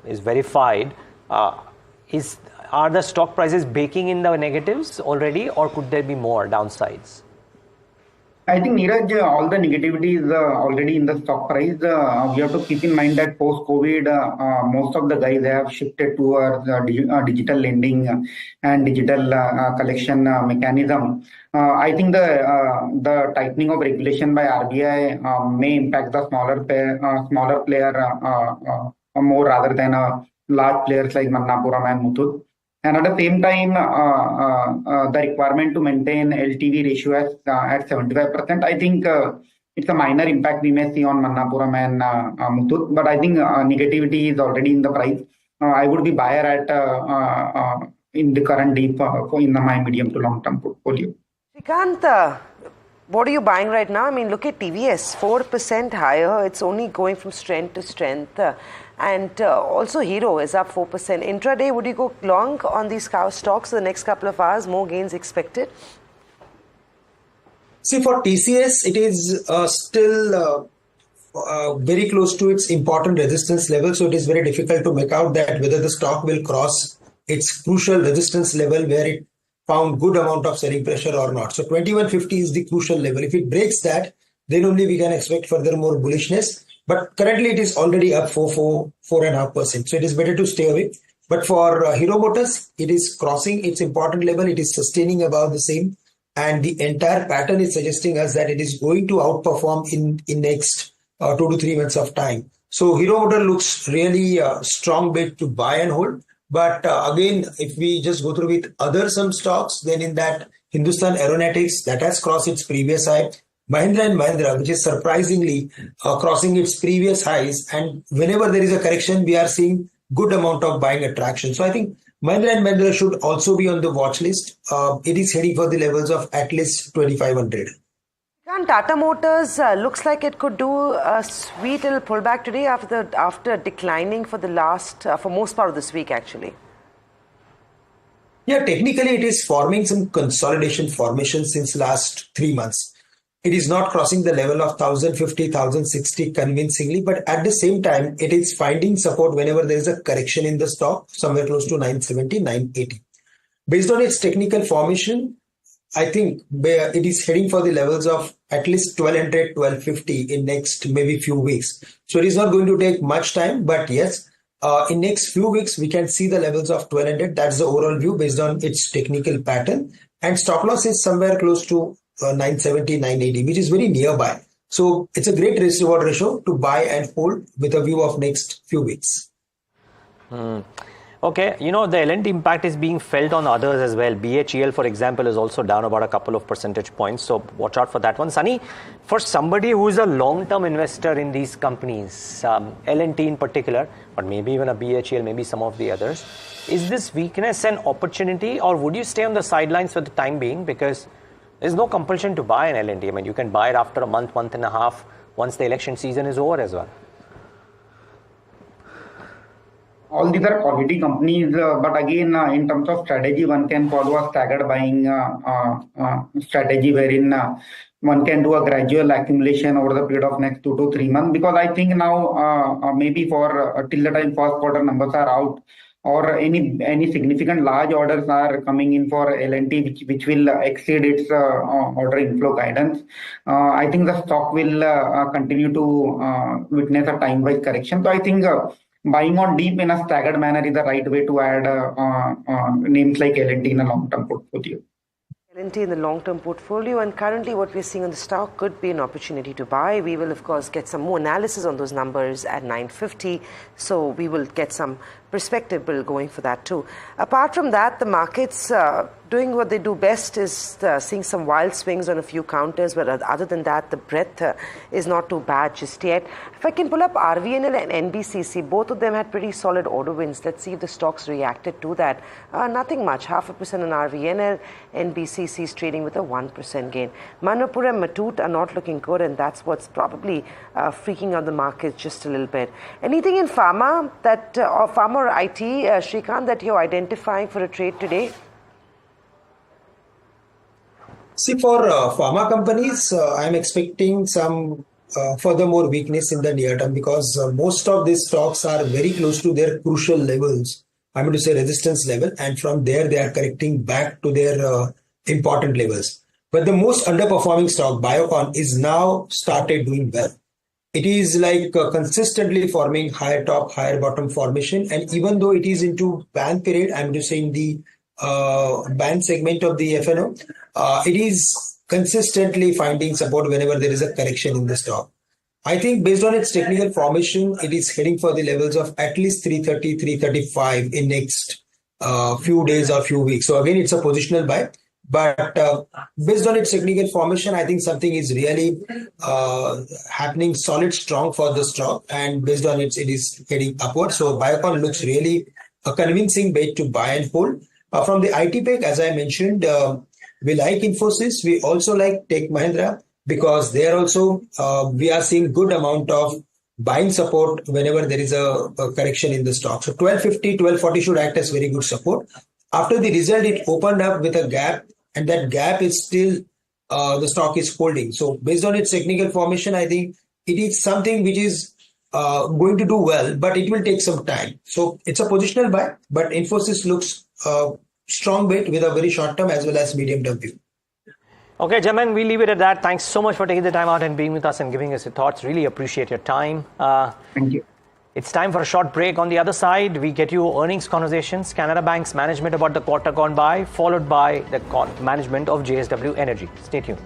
is verified, are the stock prices baking in the negatives already, or could there be more downsides? I think, Niraj, all the negativity is already in the stock price. We have to keep in mind that post-COVID, most of the guys have shifted towards digital lending and digital collection mechanism. I think the tightening of regulation by RBI may impact the smaller player more rather than large players like Manappuram and Muthoot. And at the same time, the requirement to maintain LTV ratio at 75%, I think it's a minor impact we may see on Manappuram and Muthoot. But I think negativity is already in the price. I would be buyer at in the current deep in my medium to long term portfolio. Shrikant, what are you buying right now? I mean, look at TVS, 4% higher. It's only going from strength to strength. And also Hero is up 4%. Intraday, would you go long on these stocks for the next couple of hours? More gains expected? See, for TCS, it is still very close to its important resistance level. So it is very difficult to make out that whether the stock will cross its crucial resistance level where it found good amount of selling pressure or not. So 2150 is the crucial level. If it breaks that, then only we can expect further more bullishness. But currently it is already up 4.5%. So it is better to stay away. But for Hero Motors, it is crossing its important level. It is sustaining about the same. And the entire pattern is suggesting us that it is going to outperform in next 2 to 3 months of time. So Hero Motor looks really a strong bet to buy and hold. But again, if we just go through with some stocks, then in that Hindustan Aeronautics, that has crossed its previous high. Mahindra & Mahindra, which is surprisingly crossing its previous highs. And whenever there is a correction, we are seeing good amount of buying attraction. So I think Mahindra & Mahindra should also be on the watch list. It is heading for the levels of at least 2,500. Tata Motors looks like it could do a sweet little pullback today after declining for the for most part of this week, actually. Yeah, technically it is forming some consolidation formation since last 3 months. It is not crossing the level of 1,050, 1,060 convincingly, but at the same time, it is finding support whenever there is a correction in the stock, somewhere close to 970, 980. Based on its technical formation, I think it is heading for the levels of at least 1,200, 1,250 in next maybe few weeks. So it is not going to take much time, but yes, in next few weeks, we can see the levels of 1,200. That's the overall view based on its technical pattern. And stop loss is somewhere close to 970, 980, which is very nearby. So it's a great risk reward ratio to buy and hold with a view of next few weeks. Okay, the L&T impact is being felt on others as well. BHEL, for example, is also down about a couple of percentage points. So watch out for that one. Sunny, for somebody who is a long-term investor in these companies, L&T in particular, but maybe even a BHEL, maybe some of the others, is this weakness an opportunity, or would you stay on the sidelines for the time being? Because there's no compulsion to buy an L&T. I mean, you can buy it after a month, month and a half, once the election season is over as well. All these are quality companies, but again, in terms of strategy, one can follow a staggered buying strategy wherein one can do a gradual accumulation over the period of next 2 to 3 months. Because I think now maybe for till the time first quarter numbers are out, or any significant large orders are coming in for L&T, which will exceed its order inflow guidance, I think the stock will continue to witness a time-wise correction. So I think buying on deep in a staggered manner is the right way to add names like L&T in a long-term portfolio. in the long-term portfolio, and currently what we're seeing on the stock could be an opportunity to buy. We will of course get some more analysis on those numbers at 9:50, so we will get some perspective going for that too. Apart from that, the markets doing what they do best is seeing some wild swings on a few counters, but other than that, the breadth is not too bad just yet. If I can pull up RVNL and NBCC, both of them had pretty solid order wins. Let's see if the stocks reacted to that. Nothing much, 0.5% on RVNL. NBCC is trading with a 1% gain. Manapur and Matut are not looking good, and that's what's probably freaking out the market just a little bit. Anything in pharma or pharma or IT, Shrikant, that you're identifying for a trade today? See, for pharma companies, I'm expecting some furthermore weakness in the near term because most of these stocks are very close to their crucial levels. I'm going to say resistance level, and from there they are correcting back to their important levels. But the most underperforming stock, Biocon, is now started doing well. It is like consistently forming higher top, higher bottom formation, and even though it is into band period, I'm just saying the band segment of the FNO, it is consistently finding support whenever there is a correction in the stock. I think based on its technical formation, it is heading for the levels of at least 330, 335 in next few days or few weeks. So again, it's a positional buy. But based on its technical formation, I think something is really happening solid, strong for the stock. And based on it is heading upward. So Biocon looks really a convincing bet to buy and hold. From the IT pick, as I mentioned, we like Infosys. We also like Tech Mahindra because there also we are seeing good amount of buying support whenever there is a correction in the stock. So 1250, 1240 should act as very good support. After the result, it opened up with a gap, and that gap is still the stock is holding. So based on its technical formation, I think it is something which is going to do well, but it will take some time. So it's a positional buy, but Infosys looks strong bet with a very short term as well as medium term view. Okay, gentlemen, we leave it at that. Thanks so much for taking the time out and being with us and giving us your thoughts. Really appreciate your time. Thank you. It's time for a short break. On the other side, we get you earnings conversations, Canara Bank's management about the quarter gone by, followed by the management of JSW Energy. Stay tuned.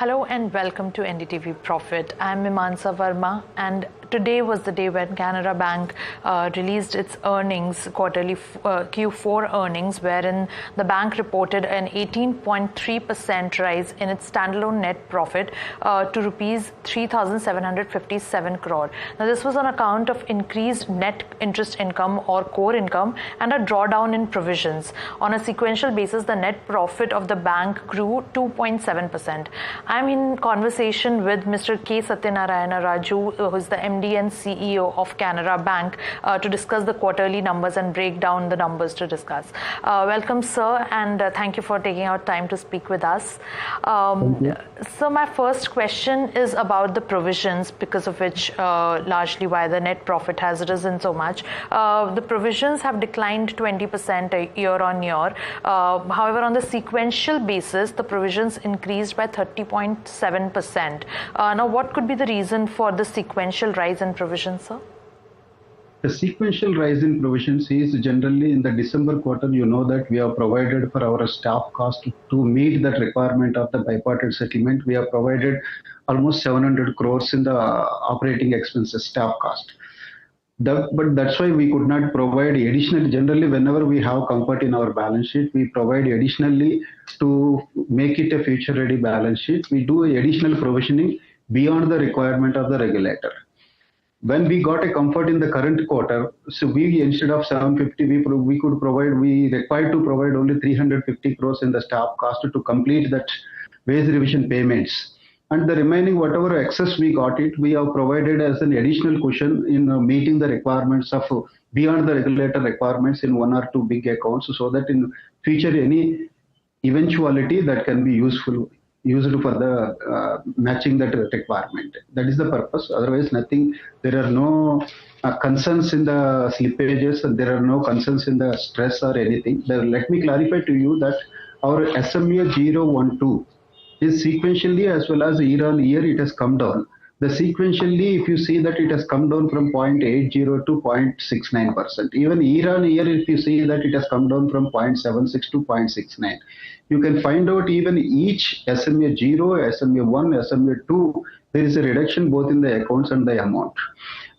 Hello and welcome to NDTV Profit. I'm Mimansa Verma, and today was the day when Canara Bank released its earnings, quarterly Q4 earnings, wherein the bank reported an 18.3% rise in its standalone net profit to rupees 3,757 crore. Now, this was on account of increased net interest income or core income and a drawdown in provisions. On a sequential basis, the net profit of the bank grew 2.7%. I'm in conversation with Mr. K. Satyanarayana Raju, who is the MD and CEO of Canara Bank, to discuss the quarterly numbers and break down the numbers to discuss. Welcome, sir, and thank you for taking out time to speak with us. So my first question is about the provisions, because of which largely why the net profit has risen so much. The provisions have declined 20% year on year. However, on the sequential basis, the provisions increased by 30.7%. Now, what could be the reason for the sequential rise in provisions, sir? The sequential rise in provisions is generally in the December quarter. You know that we have provided for our staff cost to meet that requirement of the bipartite settlement. We have provided almost 700 crores in the operating expenses, staff cost. But that's why we could not provide additional. Generally, whenever we have comfort in our balance sheet, we provide additionally to make it a future-ready balance sheet. We do additional provisioning beyond the requirement of the regulator. When we got a comfort in the current quarter, so we, instead of 750, we required to provide only 350 crores in the staff cost to complete that wage revision payments. And the remaining, whatever excess we got it, we have provided as an additional cushion in meeting the requirements of beyond the regulator requirements in one or two big accounts, so that in future any eventuality that can be used for the matching that requirement. That is the purpose. Otherwise, nothing. There are no concerns in the slippages, and there are no concerns in the stress or anything. Let me clarify to you that our SMA 012 is sequentially as well as year on year it has come down. The sequentially, if you see that it has come down from 0.80 to 0.69%. Even year on year, if you see that it has come down from 0.76 to 0.69. You can find out even each SMA 0, SMA 1, SMA 2, there is a reduction both in the accounts and the amount.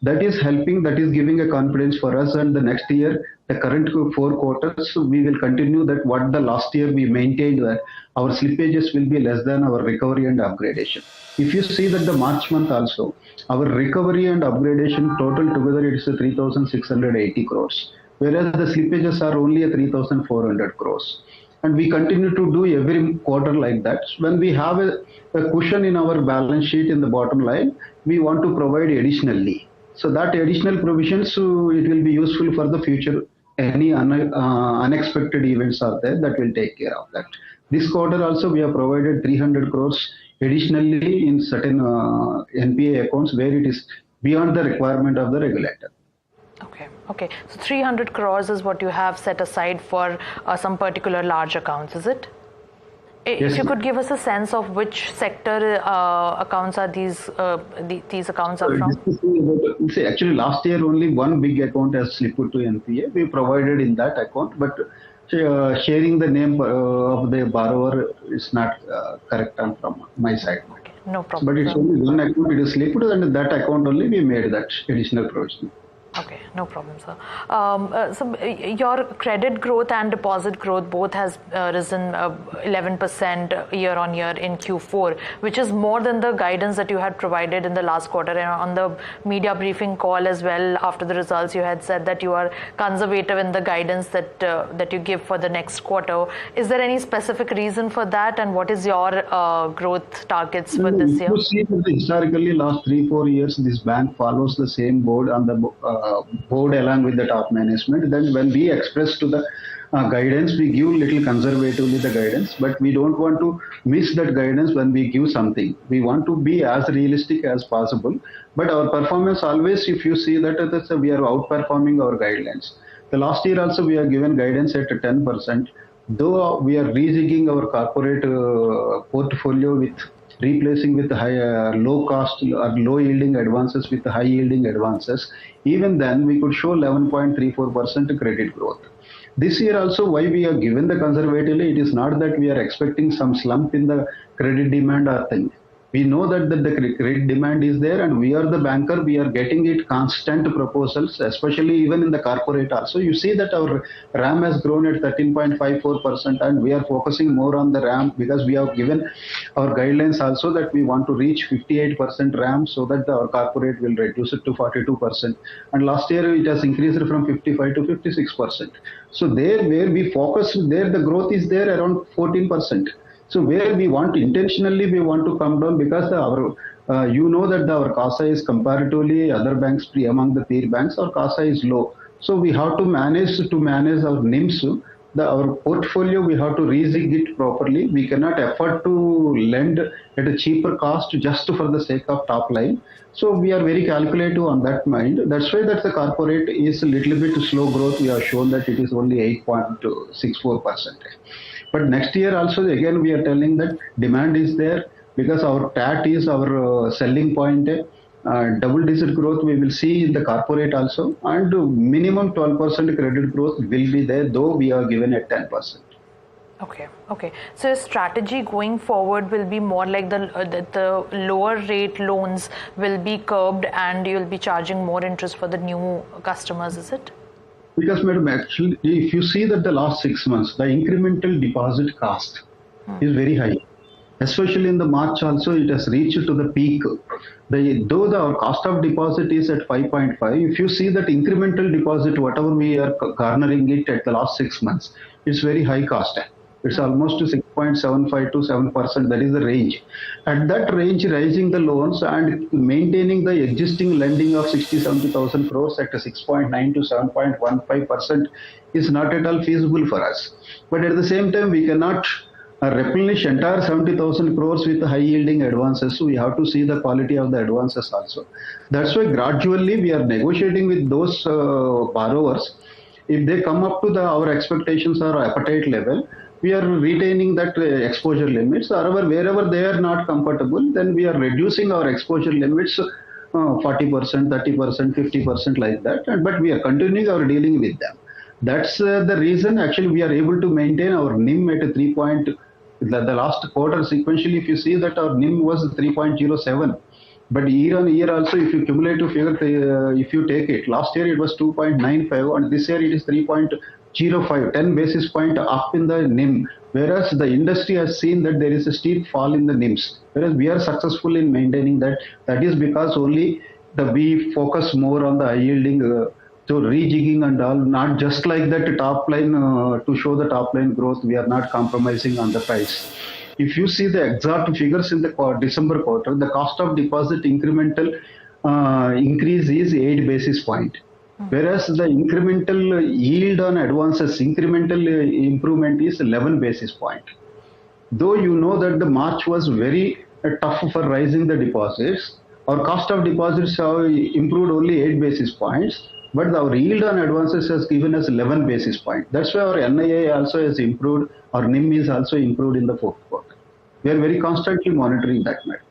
That is helping, that is giving a confidence for us, and the next year, the current 4 quarters, we will continue that what the last year we maintained that our slippages will be less than our recovery and upgradation. If you see that the March month also, our recovery and upgradation total together it is 3,680 crores, whereas the slippages are only 3,400 crores. And we continue to do every quarter like that. When we have a cushion in our balance sheet in the bottom line, we want to provide additionally. So that additional provisions, so it will be useful for the future. Any unexpected events are there that will take care of that. This quarter also we have provided 300 crores additionally in certain NPA accounts where it is beyond the requirement of the regulator. Okay. So 300 crores is what you have set aside for some particular large accounts, is it? If you could give us a sense of which sector accounts are these accounts are from? See, actually last year only one big account has slipped to NPA. We provided in that account, but sharing the name of the borrower is not correct from my side. Okay, no problem. But it's only one account it is slipped, and that account only we made that additional provision. Okay, no problem, sir. So your credit growth and deposit growth both has risen 11% year on year in Q4, which is more than the guidance that you had provided in the last quarter. And on the media briefing call as well, after the results, you had said that you are conservative in the guidance that you give for the next quarter. Is there any specific reason for that, and what is your growth targets for this year? You see that historically, last 3-4 years, this bank follows the same board on the board along with the top management. Then when we express to the guidance, we give little conservatively the guidance, but we don't want to miss that guidance when we give something. We want to be as realistic as possible, but our performance always, if you see that we are outperforming our guidelines. The last year also we are given guidance at 10%, though we are rejigging our corporate portfolio with replacing with low cost or low yielding advances with high yielding advances. Even then, we could show 11.34% credit growth. This year also, why we are given the conservatively, it is not that we are expecting some slump in the credit demand or thing. We know that the credit demand is there, and we are the banker. We are getting it constant proposals, especially even in the corporate also. You see that our RAM has grown at 13.54%, and we are focusing more on the RAM because we have given our guidelines also that we want to reach 58% RAM so that our corporate will reduce it to 42%. And last year it has increased from 55 to 56%. So there where we focus, there the growth is there around 14%. So where we want intentionally, we want to come down because our, you know that our CASA is comparatively other banks, among the peer banks, our CASA is low. So we have to manage our NIMs, our portfolio, we have to rejig it properly. We cannot afford to lend at a cheaper cost just for the sake of top line. So we are very calculative on that mind. That's why that the corporate is a little bit slow growth. We have shown that it is only 8.64%. But next year also, again, we are telling that demand is there because our TAT is our selling point. Double-digit growth we will see in the corporate also, and minimum 12% credit growth will be there, though we are given at 10%. Okay. So your strategy going forward will be more like the lower rate loans will be curbed and you will be charging more interest for the new customers, is it? Because, madam, actually, if you see that the last 6 months, the incremental deposit cost is very high. Especially in the March also, it has reached to the peak. Though our cost of deposit is at 5.5, if you see that incremental deposit, whatever we are garnering it at the last 6 months, it's very high cost. It's almost 6.75 to 7%. That is the range. At that range, raising the loans and maintaining the existing lending of 60,000-70,000 crores at a 6.9 to 7.15% is not at all feasible for us. But at the same time, we cannot replenish entire 70,000 crores with high yielding advances. So we have to see the quality of the advances also. That's why gradually we are negotiating with those borrowers. If they come up to our expectations or appetite level, we are retaining that exposure limits. However, wherever they are not comfortable, then we are reducing our exposure limits 40%, 30%, 50% like that. But we are continuing our dealing with them. That's the reason actually we are able to maintain our NIM at a 3 point. The last quarter sequentially, if you see that our NIM was 3.07. But year on year also, if you cumulative figure, if you take it, last year it was 2.95 and this year it is 3.05, 10 basis point up in the NIM. Whereas the industry has seen that there is a steep fall in the NIMs. Whereas we are successful in maintaining that. That is because only we focus more on the high yielding to rejigging and all, not just like that top line to show the top line growth. We are not compromising on the price. If you see the exact figures in the December quarter, the cost of deposit incremental increase is 8 basis point. Whereas the incremental yield on advances, incremental improvement is 11 basis point. Though you know that the March was very tough for rising the deposits, our cost of deposits have improved only 8 basis points, but our yield on advances has given us 11 basis point. That's why our NII also has improved, our NIM is also improved in the fourth quarter. We are very constantly monitoring that matter.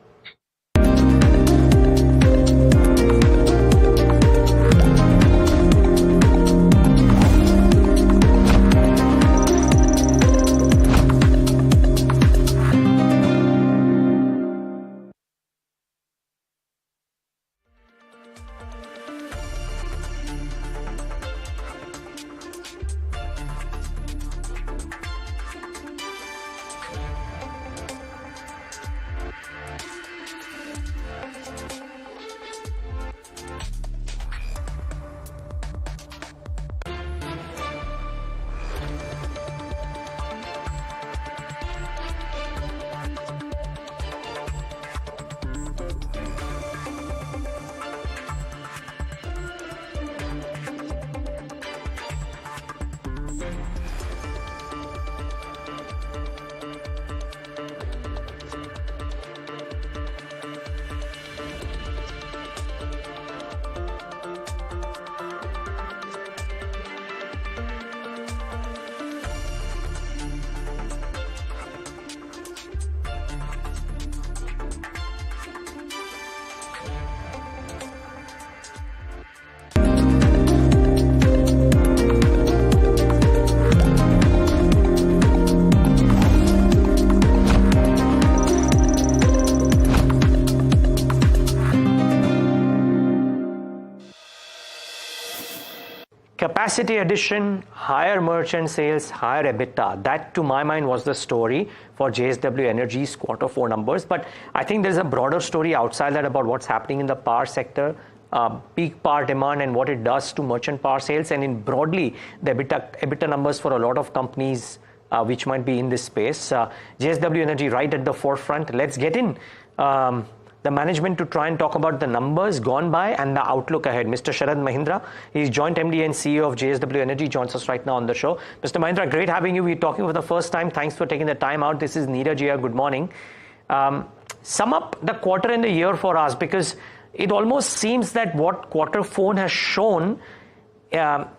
capacity addition, higher merchant sales, higher EBITDA. That, to my mind, was the story for JSW Energy's Q4 numbers. But I think there's a broader story outside that about what's happening in the power sector, peak power demand and what it does to merchant power sales, and in broadly the EBITDA numbers for a lot of companies which might be in this space. JSW Energy right at the forefront. Let's get in the management to try and talk about the numbers gone by and the outlook ahead. Mr. Sharad Mahindra, he's Joint MD and CEO of JSW Energy, joins us right now on the show. Mr. Mahindra, great having you. We're talking for the first time. Thanks for taking the time out. This is Niraj here. Good morning. Sum up the quarter and the year for us, because it almost seems that what Q4 has shown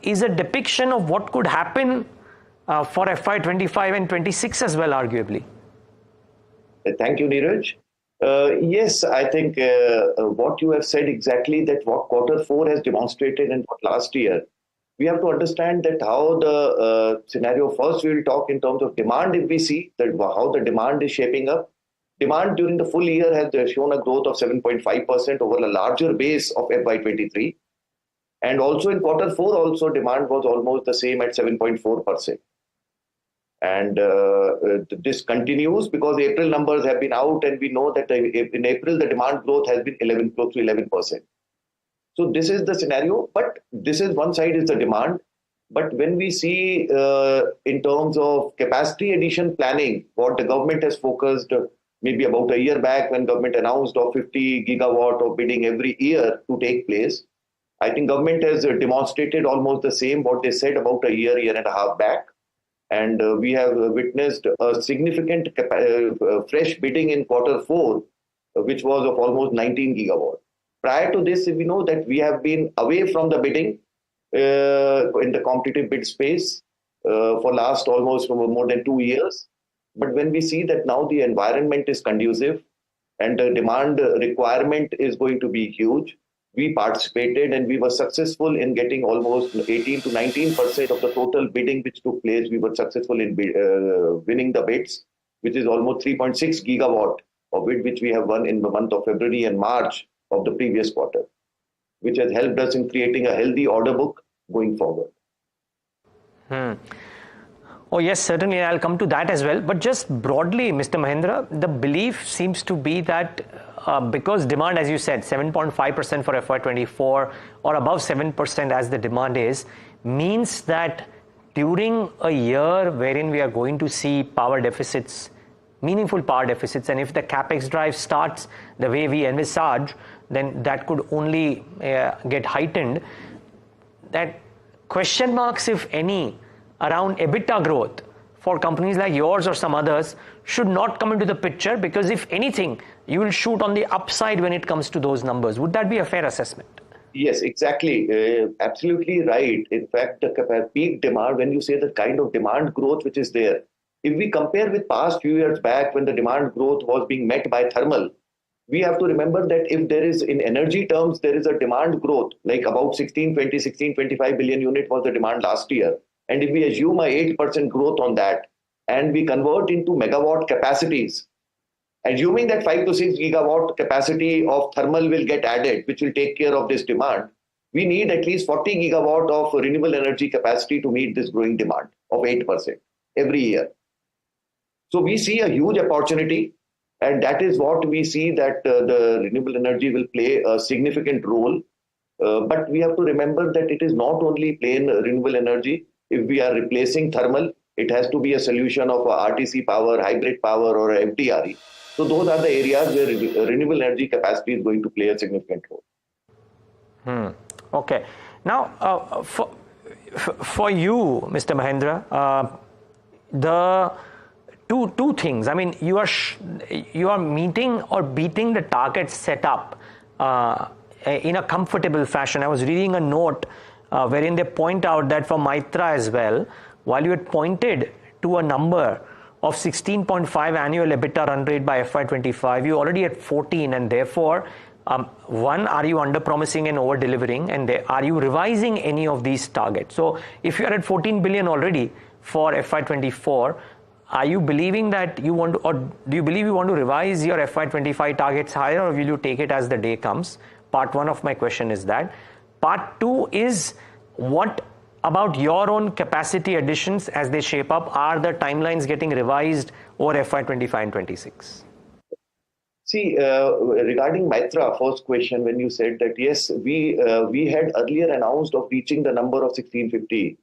is a depiction of what could happen for FY25 and 26 as well, arguably. Thank you, Niraj. Yes, I think what you have said exactly, that what Q4 has demonstrated and what last year, we have to understand that how the scenario. First, we will talk in terms of demand. If we see that how the demand is shaping up, demand during the full year has shown a growth of 7.5% over a larger base of FY23. And also in Q4, also demand was almost the same at 7.4%. And this continues because April numbers have been out, and we know that in April, the demand growth has been close to 11%. So this is the scenario, but this is one side is the demand. But when we see in terms of capacity addition planning, what the government has focused maybe about a year back when government announced of 50 gigawatt of bidding every year to take place, I think government has demonstrated almost the same what they said about a year and a half back. And we have witnessed a significant fresh bidding in Q4, which was of almost 19 gigawatt. Prior to this, we know that we have been away from the bidding in the competitive bid space for last almost more than 2 years. But when we see that now the environment is conducive and the demand requirement is going to be huge, we participated and we were successful in getting almost 18 to 19% of the total bidding which took place. We were successful in winning the bids, which is almost 3.6 gigawatt of bid which we have won in the month of February and March of the previous quarter, which has helped us in creating a healthy order book going forward. Oh, yes, certainly. I'll come to that as well. But just broadly, Mr. Mahindra, the belief seems to be that because demand, as you said, 7.5% for FY24 or above 7% as the demand is, means that during a year wherein we are going to see power deficits, meaningful power deficits, and if the capex drive starts the way we envisage, then that could only get heightened. That question marks, if any, around EBITDA growth for companies like yours or some others should not come into the picture, because if anything, you will shoot on the upside when it comes to those numbers. Would that be a fair assessment? Yes, exactly. Absolutely right. In fact, the peak demand, when you say the kind of demand growth which is there, if we compare with past few years back when the demand growth was being met by thermal, we have to remember that if there is, in energy terms, there is a demand growth, like about 1625 billion unit was the demand last year. And if we assume a 8% growth on that, and we convert into megawatt capacities, assuming that 5 to 6 gigawatt capacity of thermal will get added, which will take care of this demand, we need at least 40 gigawatt of renewable energy capacity to meet this growing demand of 8% every year. So we see a huge opportunity, and that is what we see that the renewable energy will play a significant role. But we have to remember that it is not only plain renewable energy. If we are replacing thermal, it has to be a solution of RTC power, hybrid power, or FDRE. So those are the areas where renewable energy capacity is going to play a significant role. Okay. Now, for you, Mr. Mahindra, the two things. I mean, you are meeting or beating the targets set up in a comfortable fashion. I was reading a note wherein they point out that for Maitra as well, while you had pointed to a number of 16.5 annual EBITDA run rate by FY25, you already at 14, and therefore, one, are you under-promising and over-delivering, and are you revising any of these targets? So if you are at 14 billion already for FY24, are you believing that you want to, or do you believe you want to revise your FY25 targets higher, or will you take it as the day comes? Part one of my question is that. Part two is, what about your own capacity additions as they shape up? Are the timelines getting revised over FY25 and 26? See, regarding Mytrah, first question, when you said that, yes, we had earlier announced of reaching the number of 1650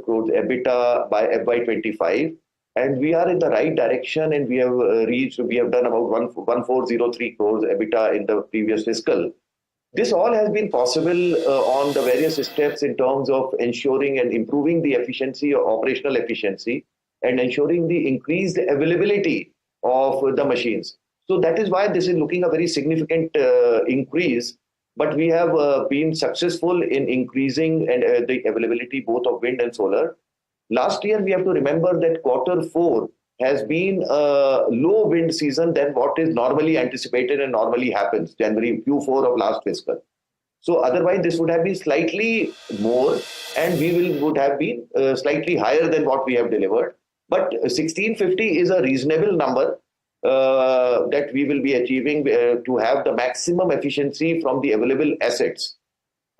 crores EBITDA by FY25, and we are in the right direction, and we have done about 1403 crores EBITDA in the previous fiscal. This all has been possible on the various steps in terms of ensuring and improving the efficiency or operational efficiency and ensuring the increased availability of the machines. So that is why this is looking a very significant increase, but we have been successful in increasing the availability both of wind and solar. Last year, we have to remember that Q4 has been a low wind season than what is normally anticipated and normally happens, January Q4 of last fiscal. So otherwise, this would have been slightly more, and we would have been slightly higher than what we have delivered. But 1650 is a reasonable number that we will be achieving to have the maximum efficiency from the available assets.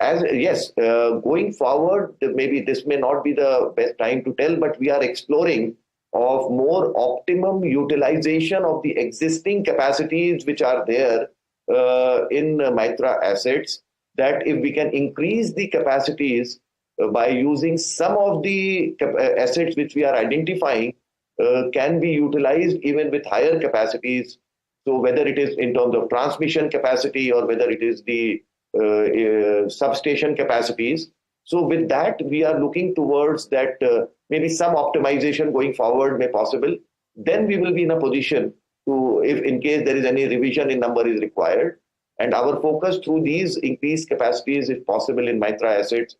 Going forward, maybe this may not be the best time to tell, but we are exploring of more optimum utilization of the existing capacities which are there in Mytrah assets, that if we can increase the capacities by using some of the assets which we are identifying, can be utilized even with higher capacities. So whether it is in terms of transmission capacity or whether it is the substation capacities. So with that, we are looking towards that maybe some optimization going forward may possible. Then we will be in a position to, if in case there is any revision in number is required. And our focus through these increased capacities, if possible, in Mytrah assets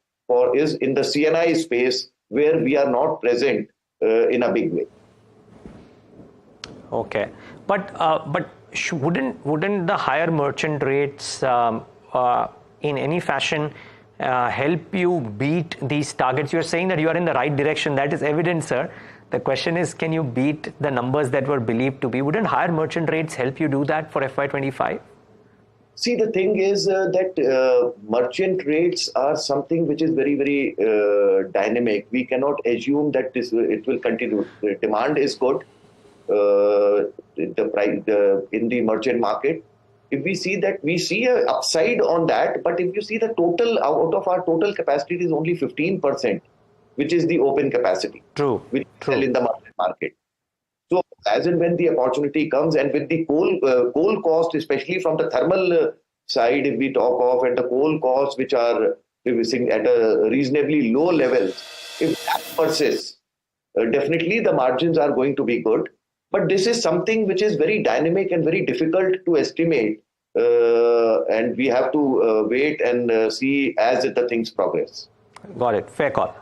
is in the CNI space where we are not present in a big way. Okay, but wouldn't the higher merchant rates in any fashion help you beat these targets? You're saying that you are in the right direction. That is evident, sir. The question is, can you beat the numbers that were believed to be? Wouldn't higher merchant rates help you do that for FY25? See, the thing is that merchant rates are something which is very, very dynamic. We cannot assume that it will continue. The demand is good. The price in the merchant market. If we see that, we see an upside on that. But if you see the total out of our total capacity is only 15%, which is the open capacity. True. Which sell in the merchant market. So as and when the opportunity comes, and with the coal cost, especially from the thermal side, if we talk of, and the coal costs which are at a reasonably low level, if that persists, definitely the margins are going to be good. But this is something which is very dynamic and very difficult to estimate. And we have to wait and see as the things progress. Got it. Fair call.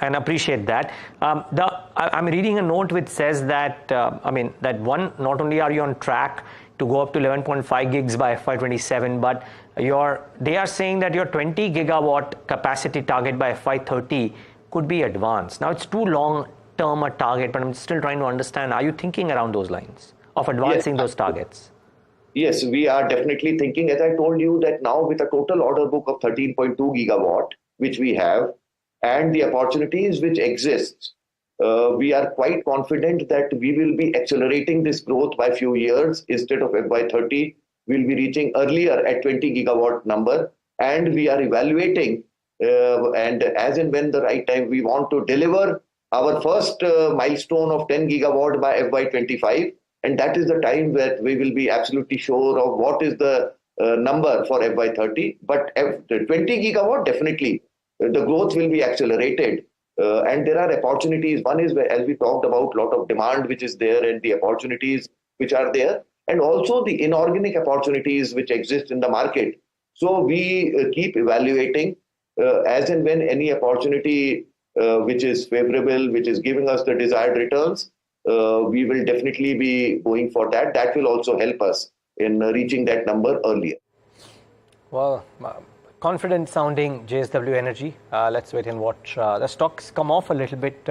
And appreciate that. I'm reading a note which says that, not only are you on track to go up to 11.5 gigs by FY27, but they are saying that your 20 gigawatt capacity target by FY30 could be advanced. Now, it's too long term a target, but I'm still trying to understand, are you thinking around those lines of advancing those targets? Yes, we are definitely thinking. As I told you, that now with a total order book of 13.2 gigawatt, which we have, and the opportunities which exist, we are quite confident that we will be accelerating this growth by a few years. Instead of FY30, we'll be reaching earlier at 20 gigawatt number, and we are evaluating and as and when the right time, we want to deliver our first milestone of 10 gigawatt by FY25, and that is the time that we will be absolutely sure of what is the number for FY30. But 20 gigawatt, definitely, the growth will be accelerated. And there are opportunities. One is, as we talked about, a lot of demand which is there and the opportunities which are there, and also the inorganic opportunities which exist in the market. So we keep evaluating as and when any opportunity which is favorable, which is giving us the desired returns, we will definitely be going for that. That will also help us in reaching that number earlier. Well, confident sounding JSW Energy. Let's wait and watch. The stocks come off a little bit.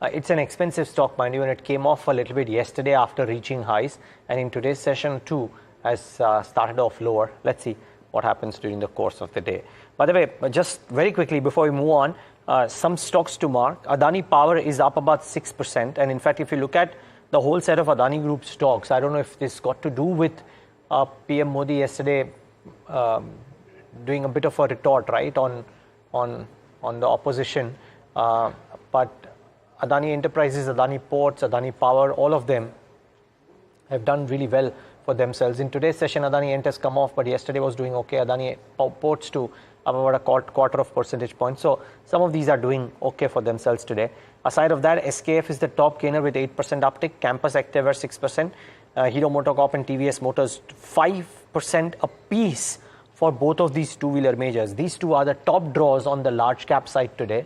It's an expensive stock, mind you, and it came off a little bit yesterday after reaching highs. And in today's session too, has started off lower. Let's see what happens during the course of the day. By the way, just very quickly before we move on, some stocks to mark. Adani Power is up about 6%. And in fact, if you look at the whole set of Adani Group stocks, I don't know if this got to do with PM Modi yesterday doing a bit of a retort, right, on the opposition. But Adani Enterprises, Adani Ports, Adani Power, all of them have done really well for themselves. In today's session, Adani Ent has come off, but yesterday was doing okay. Adani Ports too, up about a quarter of percentage point. So some of these are doing okay for themselves today. Aside of that, SKF is the top gainer with 8% uptick. Campus Activewear 6%. Hero MotoCorp and TVS Motors 5% apiece for both of these two-wheeler majors. These two are the top draws on the large cap side today.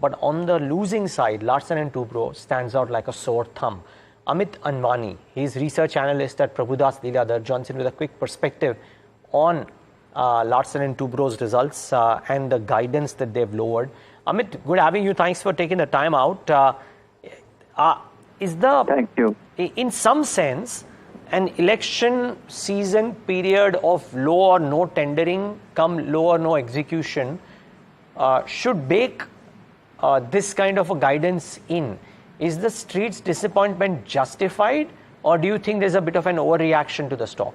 But on the losing side, Larsen & Toubro stands out like a sore thumb. Amit Anwani, he's research analyst at Prabhudas Lilladher, joins in with a quick perspective on Larsen & Toubro's results and the guidance that they've lowered. Amit, good having you. Thanks for taking the time out. Thank you. In some sense, an election season period of low or no tendering, come low or no execution, should bake this kind of a guidance in. Is the street's disappointment justified, or do you think there's a bit of an overreaction to the stock?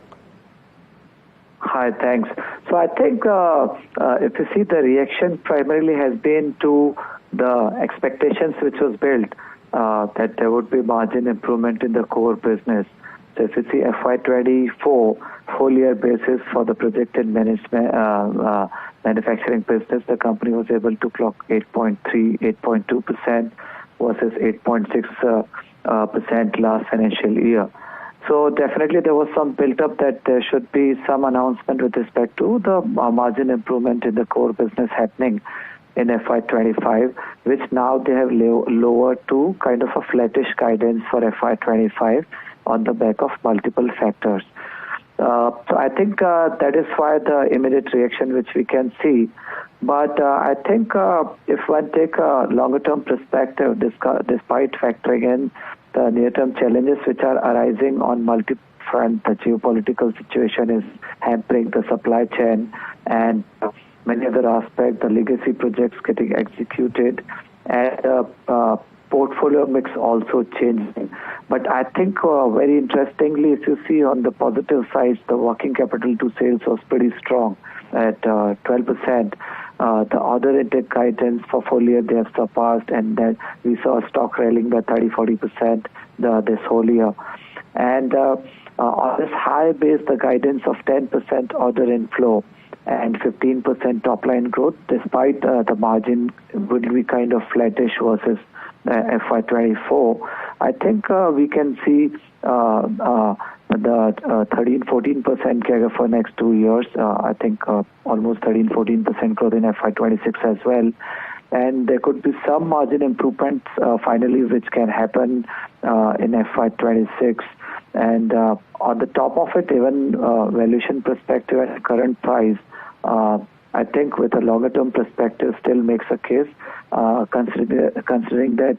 Hi, thanks. So I think if you see, the reaction primarily has been to the expectations which was built that there would be margin improvement in the core business. So if you see FY24 full year basis for the projected manufacturing business, the company was able to clock 8.3, 8.2% versus 8.6% last financial year. So definitely there was some built up that there should be some announcement with respect to the margin improvement in the core business happening in FY25, which now they have lowered to kind of a flattish guidance for FY25 on the back of multiple factors. So I think that is why the immediate reaction which we can see. But I think if one take a longer term perspective, despite factoring in the near-term challenges which are arising on multi-front, the geopolitical situation is hampering the supply chain and many other aspects, the legacy projects getting executed, and portfolio mix also changing. But I think very interestingly, if you see on the positive side, the working capital to sales was pretty strong at 12%. The order intake guidance for full year they have surpassed, and then we saw stock railing by 30-40% this whole year. And on this high base, the guidance of 10% order inflow and 15% top line growth, despite the margin would be kind of flattish versus FY24. I think we can see the 13-14% CAGR for next 2 years. I think almost 13-14% growth in FY26 as well. And there could be some margin improvements finally which can happen in FY26. And on the top of it, even valuation perspective and current price, I think with a longer term perspective still makes a case, considering that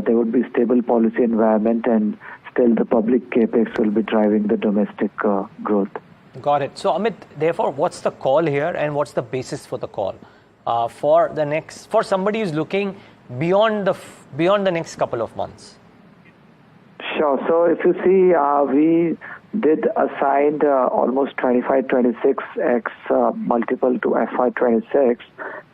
there would be stable policy environment and still the public capex will be driving the domestic growth. Got it. So Amit, therefore, what's the call here and what's the basis for the call for somebody who's looking beyond the next couple of months? Sure. So if you see, we did assign almost 25-26x multiple to FY26,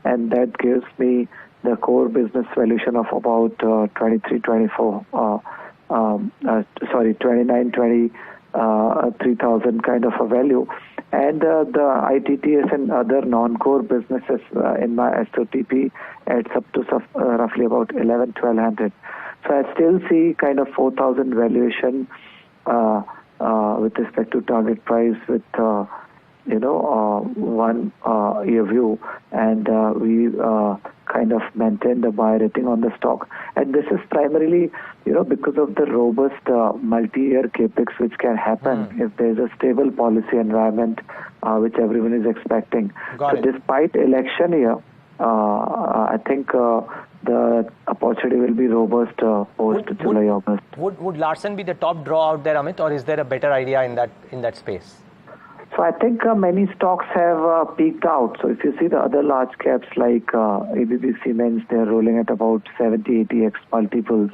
and that gives me the core business valuation of about 3,000 kind of a value. And the ITTS and other non-core businesses in my SOTP adds up to roughly about 1,100-1,200. So I still see kind of 4,000 valuation with respect to target price with 1 year view, and we kind of maintain the buy rating on the stock. And this is primarily, because of the robust multi-year capex which can happen if there is a stable policy environment which everyone is expecting. Despite election year, I think the opportunity will be robust post July, August. Would Larsen be the top draw out there, Amit, or is there a better idea in that space? So I think many stocks have peaked out. So if you see the other large caps like ABB Siemens, they're rolling at about 70, 80x multiples.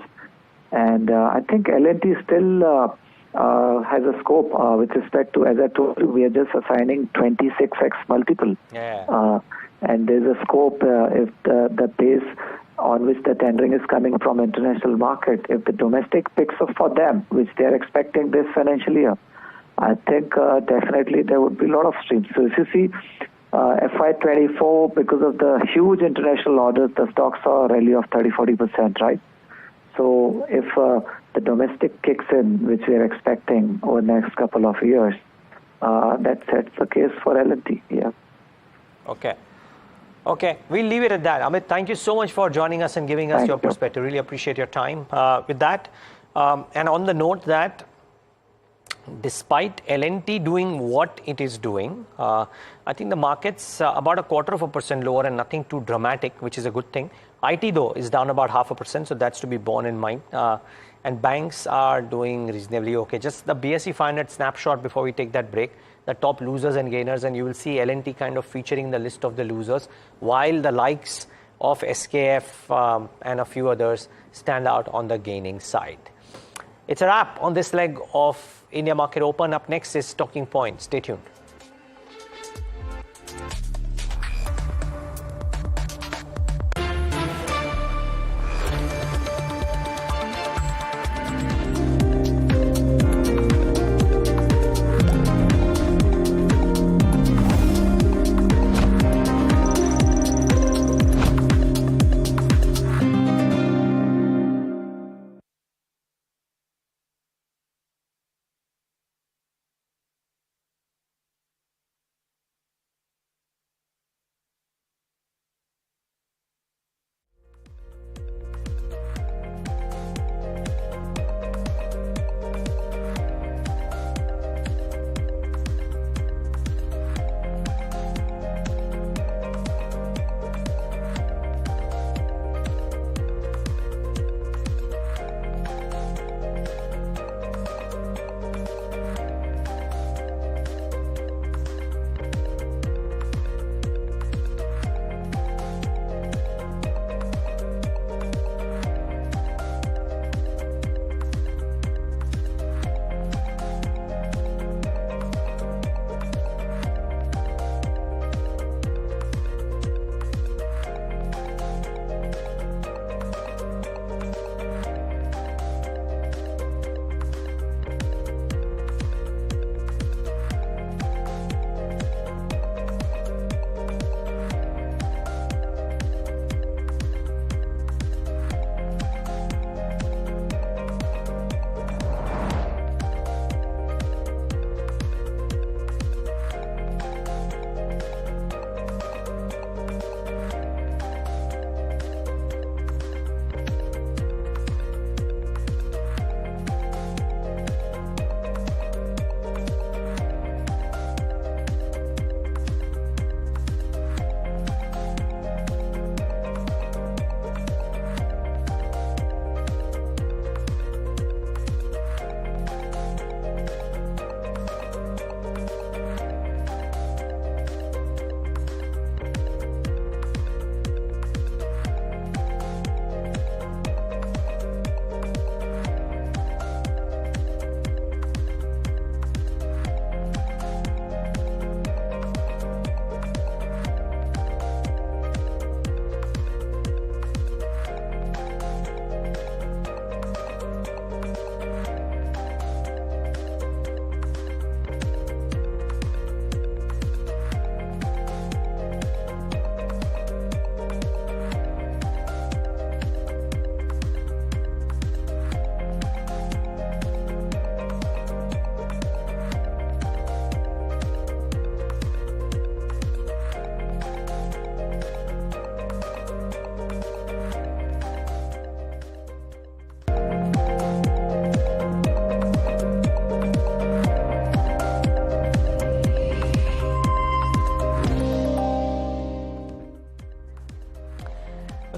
And I think L&T still has a scope with respect to, as I told you, we are just assigning 26x multiple. Yeah. And there's a scope if the pace on which the tendering is coming from international market, if the domestic picks up for them, which they're expecting this financial year, I think definitely there would be a lot of streams. So if you see FY24, because of the huge international orders, the stocks saw a rally of 30-40%, right? So if the domestic kicks in, which we are expecting over the next couple of years, that sets the case for L&T. Yeah. Okay, we'll leave it at that. Amit, thank you so much for joining us and giving us your perspective. Really appreciate your time with that. And on the note that despite L&T doing what it is doing, I think the market's about 0.25% lower and nothing too dramatic, which is a good thing. IT though is down about 0.5%, so that's to be borne in mind. And banks are doing reasonably okay. Just the BSE 500 snapshot before we take that break. The top losers and gainers, and you will see L&T kind of featuring the list of the losers, while the likes of SKF and a few others stand out on the gaining side. It's a wrap on this leg of India Market Open. Up next is Talking Points. Stay tuned.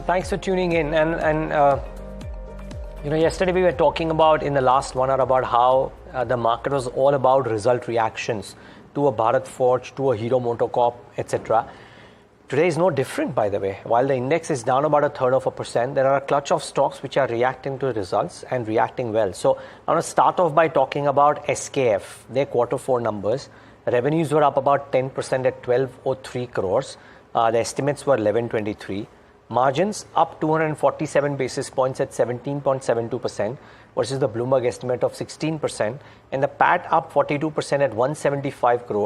Thanks for tuning in. And yesterday we were talking about in the last 1 hour about how the market was all about result reactions. to a Bharat Forge, to a Hero MotoCorp, etc. Today is no different, by the way. While the index is down about 0.33%, there are a clutch of stocks which are reacting to results and reacting well. So I want to start off by talking about SKF, their Q4 numbers. Revenues were up about 10% at 1203 crores. The estimates were 1123. Margins up 247 basis points at 17.72% versus the Bloomberg estimate of 16%. And the PAT up 42% at 175 crores.